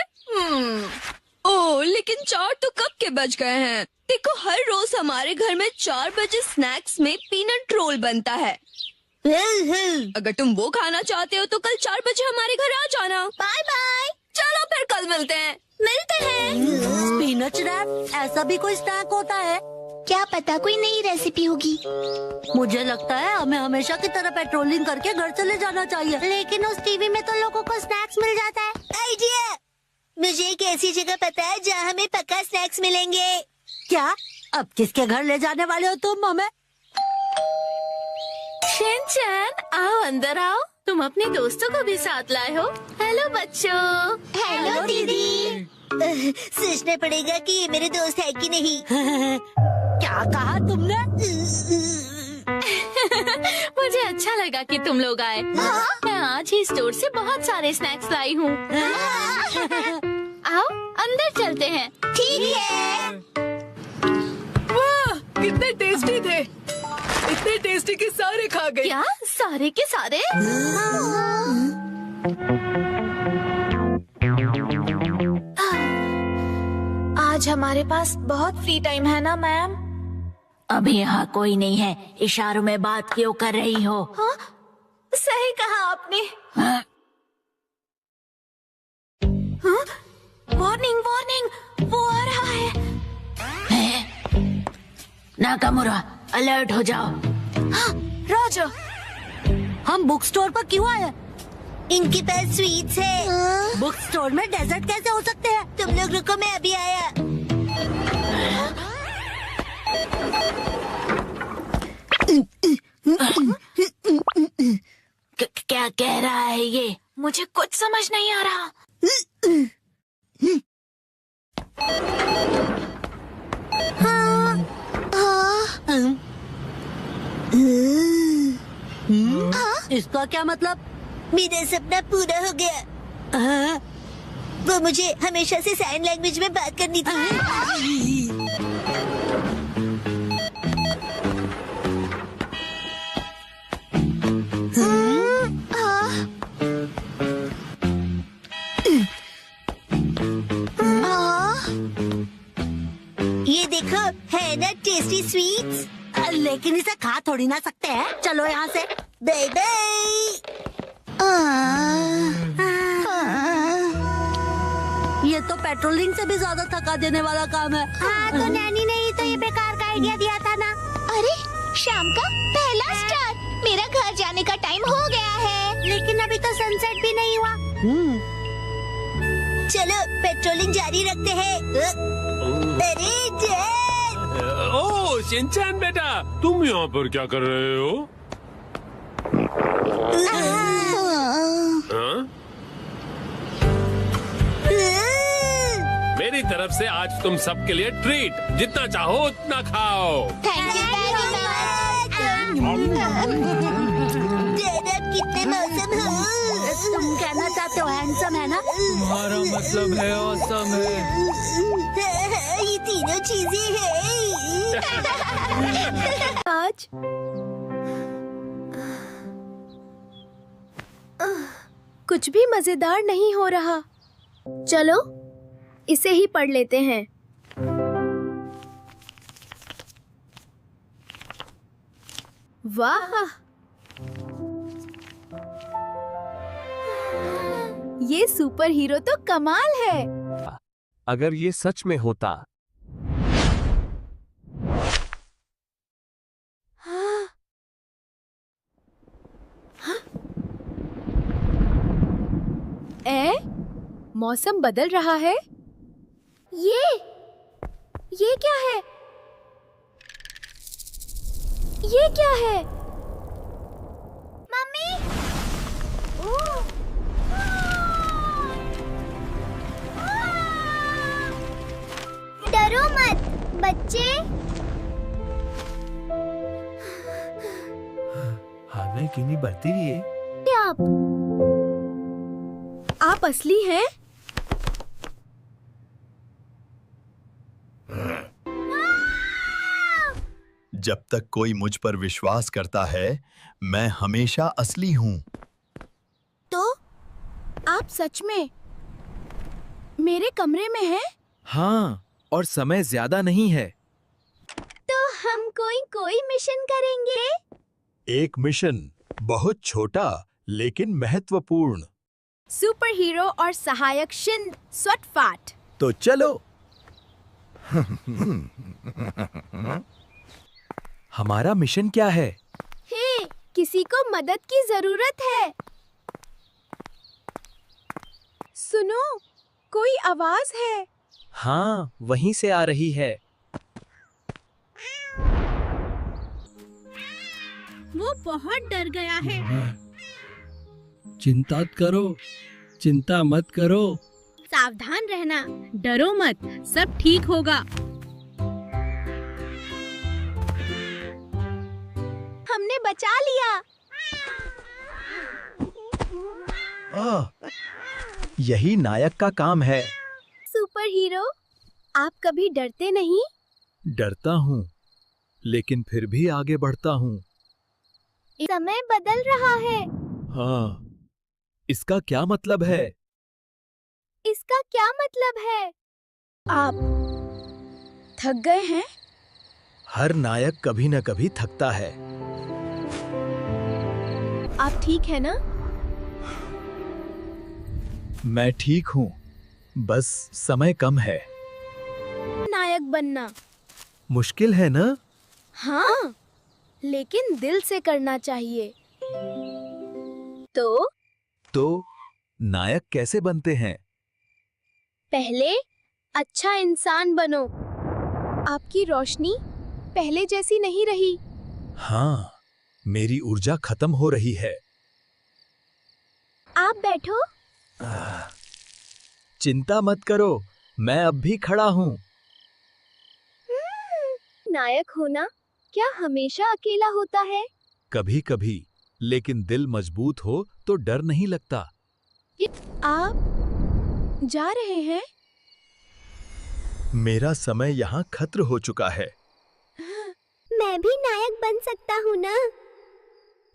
ओह, लेकिन 4 तो कब के बज गए हैं। देखो, हर रोज हमारे घर में 4 बजे स्नैक्स में पीनट रोल बनता है। अगर तुम वो खाना चाहते हो तो कल 4 बजे हमारे घर आ जाना। Bye bye. चलो फिर कल मिलते हैं। मिलते हैं। स्पिनच रैप, ऐसा भी कोई स्नैक होता है? क्या पता कोई नई रेसिपी होगी। मुझे लगता है हमें हमेशा की तरह पेट्रोलिंग करके घर चले जाना चाहिए। लेकिन उस टीवी में तो लोगों को स्नैक्स मिल जाता है। आइडिया! मुझे एक ऐसी जगह पता है जहाँ हमें पक्का स्नैक्स मिलेंगे। क्या? अब किसके घर ले जाने वाले हो तुम हमें? शिनचैन, आओ अंदर आओ। तुम अपने दोस्तों को भी साथ लाए हो। हेलो बच्चों। हेलो दीदी। सोचना पड़ेगा कि ये मेरे दोस्त है कि नहीं। क्या कहा तुमने? मुझे अच्छा लगा कि तुम लोग आए। मैं आज ही स्टोर से बहुत सारे स्नैक्स लाई हूँ। आओ अंदर चलते हैं। ठीक है। वाह, कितने टेस्टी थे। इतने टेस्टी कि सारे खा गए। क्या सारे के सारे? आज हमारे पास बहुत फ्री टाइम है ना मैम? अभी यहाँ कोई नहीं है। इशारों में बात क्यों कर रही हो? हाँ? सही कहा आपने। वार्निंग वार्निंग, वो आ रहा है। नाकामुरा, अलर्ट हो जाओ। हाँ, राजा। हम बुक स्टोर पर क्यों आए? इनके पास स्वीट्स है। बुक स्टोर में डेजर्ट कैसे हो सकते हैं? तुम लोग रुको, मैं अभी आया। क्या कह रहा है ये? मुझे कुछ समझ नहीं आ रहा। इसका क्या मतलब? मेरा सपना पूरा हो गया। वो मुझे हमेशा से साइन लैंग्वेज में बात करनी थी। देखो है ना टेस्टी स्वीट्स। लेकिन इसे खा थोड़ी ना सकते हैं। चलो यहाँ से। Bye bye. ये तो पेट्रोलिंग से भी ज्यादा थका देने वाला काम है। हाँ तो नैनी ने ही तो ये बेकार का आइडिया दिया था ना। अरे शाम का पहला स्टार। मेरा घर जाने का टाइम हो गया है। लेकिन अभी तो सनसेट भी नहीं हुआ। चलो पेट्रोलिंग जारी रखते हैं। अरे डैड। ओह शिनचैन बेटा, तुम यहाँ पर क्या कर रहे हो? हाँ? मेरी तरफ से आज तुम सबके लिए ट्रीट, जितना चाहो उतना खाओ। थैंक यू वेरी डैड आप कितने मौसम हो। तुम कहना चाहते हो हैंडसम है ना? तुम्हारा मतलब है ऑसम है। ये तीनों चीजें हैं। आज कुछ भी मजेदार नहीं हो रहा। चलो इसे ही पढ़ लेते हैं। वाह, ये सुपर हीरो तो कमाल है। अगर ये सच में होता। मौसम बदल रहा है। ये क्या है? ये क्या है? मम्मी। डरो मत बच्चे। हाँ में क्यों नहीं बढ़ती रही है? आप असली हैं? जब तक कोई मुझ पर विश्वास करता है, मैं हमेशा असली हूँ। तो आप सच में मेरे कमरे में हैं? हाँ, और समय ज्यादा नहीं है। तो हम कोई मिशन करेंगे। एक मिशन बहुत छोटा लेकिन महत्वपूर्ण। सुपर हीरो और सहायक शिन स्वटफाट। तो चलो। हमारा मिशन क्या है? हे, किसी को मदद की जरूरत है। सुनो, कोई आवाज है। हाँ, वहीं से आ रही है। वो बहुत डर गया है। चिंता मत करो। सावधान रहना, डरो मत, सब ठीक होगा। हमने बचा लिया। यही नायक का काम है। सुपर हीरो, आप कभी डरते नहीं? डरता हूँ, लेकिन फिर भी आगे बढ़ता हूँ। समय बदल रहा है। हाँ, इसका क्या मतलब है? इसका क्या मतलब है? आप थक गए हैं? हर नायक कभी न कभी थकता है। आप ठीक है ना? मैं ठीक हूँ, बस समय कम है। नायक बनना मुश्किल है ना? हाँ, लेकिन दिल से करना चाहिए। तो नायक कैसे बनते हैं? पहले अच्छा इंसान बनो। आपकी रोशनी पहले जैसी नहीं रही। हाँ, मेरी ऊर्जा खत्म हो रही है। आप बैठो। चिंता मत करो, मैं अब भी खड़ा हूँ। नायक होना क्या हमेशा अकेला होता है? कभी कभी, लेकिन दिल मजबूत हो तो डर नहीं लगता। आप जा रहे हैं? मेरा समय यहाँ खत्म हो चुका है। मैं भी नायक बन सकता हूँ ना?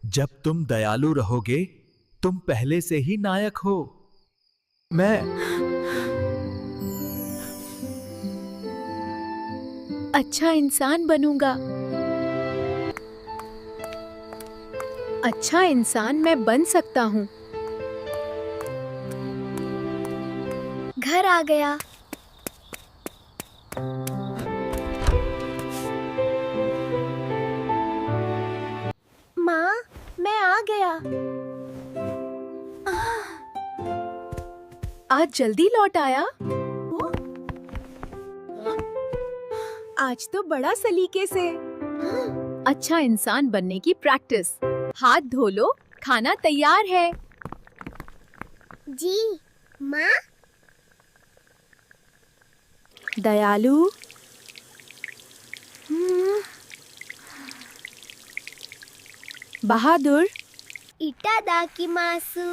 जब तुम दयालु रहोगे, तुम पहले से ही नायक हो। मैं अच्छा इंसान बनूंगा। अच्छा इंसान मैं बन सकता हूँ। घर आ गया। माँ, मैं आ गया। आज जल्दी लौट आया। आज तो बड़ा सलीके से। अच्छा इंसान बनने की प्रैक्टिस। हाथ धो लो, खाना तैयार है। जी माँ। दयालु। बहादुर। इटादाकिमासु।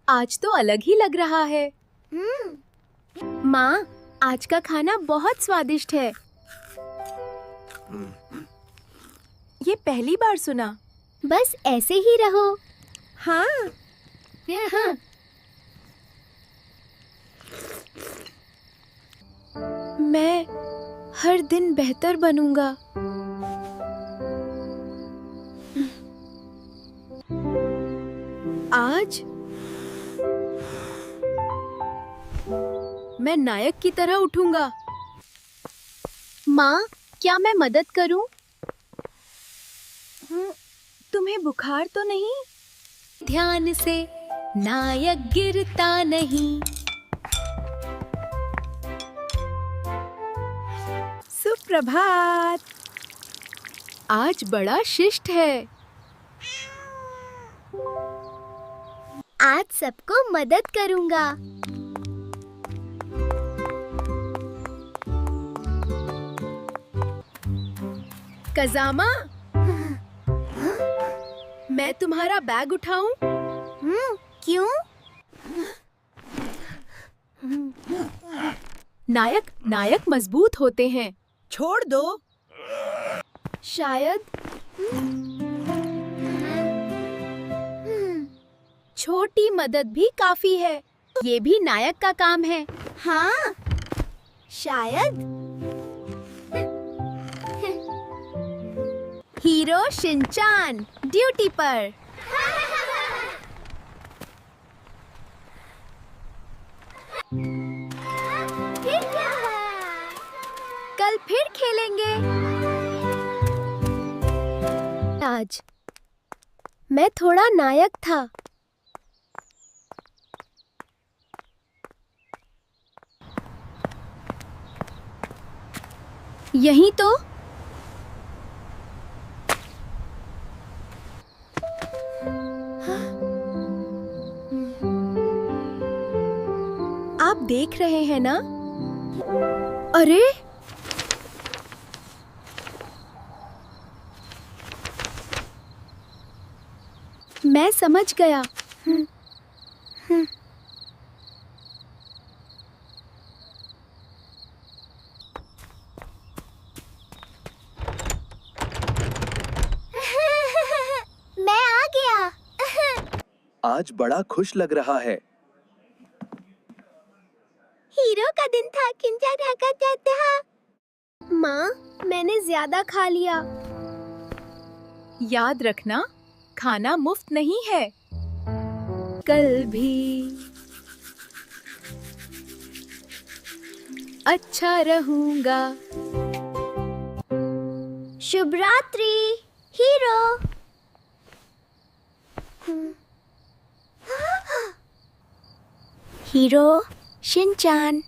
आज तो अलग ही लग रहा है। माँ, आज का खाना बहुत स्वादिष्ट है। ये पहली बार सुना। बस ऐसे ही रहो। हाँ। मैं हर दिन बेहतर बनूंगा। आज मैं नायक की तरह उठूंगा। माँ, क्या मैं मदद करूं? तुम्हें बुखार तो नहीं? ध्यान से, नायक गिरता नहीं। सुप्रभात। आज बड़ा शिष्ट है। आज सबको मदद करूंगा। कजामा, मैं तुम्हारा बैग उठाऊं? क्यों? नायक मजबूत होते हैं। छोड़ दो। शायद छोटी मदद भी काफी है। ये भी नायक का काम है। हाँ, शायद। हीरो शिनचान ड्यूटी पर। कल फिर खेलेंगे। आज मैं थोड़ा नायक था। यही तो। आप देख रहे हैं ना? अरे, मैं समझ गया। मैं आ गया। आज बड़ा खुश लग रहा है। हीरो का दिन था, किंजा ढका जाता है। माँ, मैंने ज्यादा खा लिया। याद रखना, खाना मुफ्त नहीं है। कल भी अच्छा रहूंगा। शुभ रात्रि हीरो। Hero Shinchan.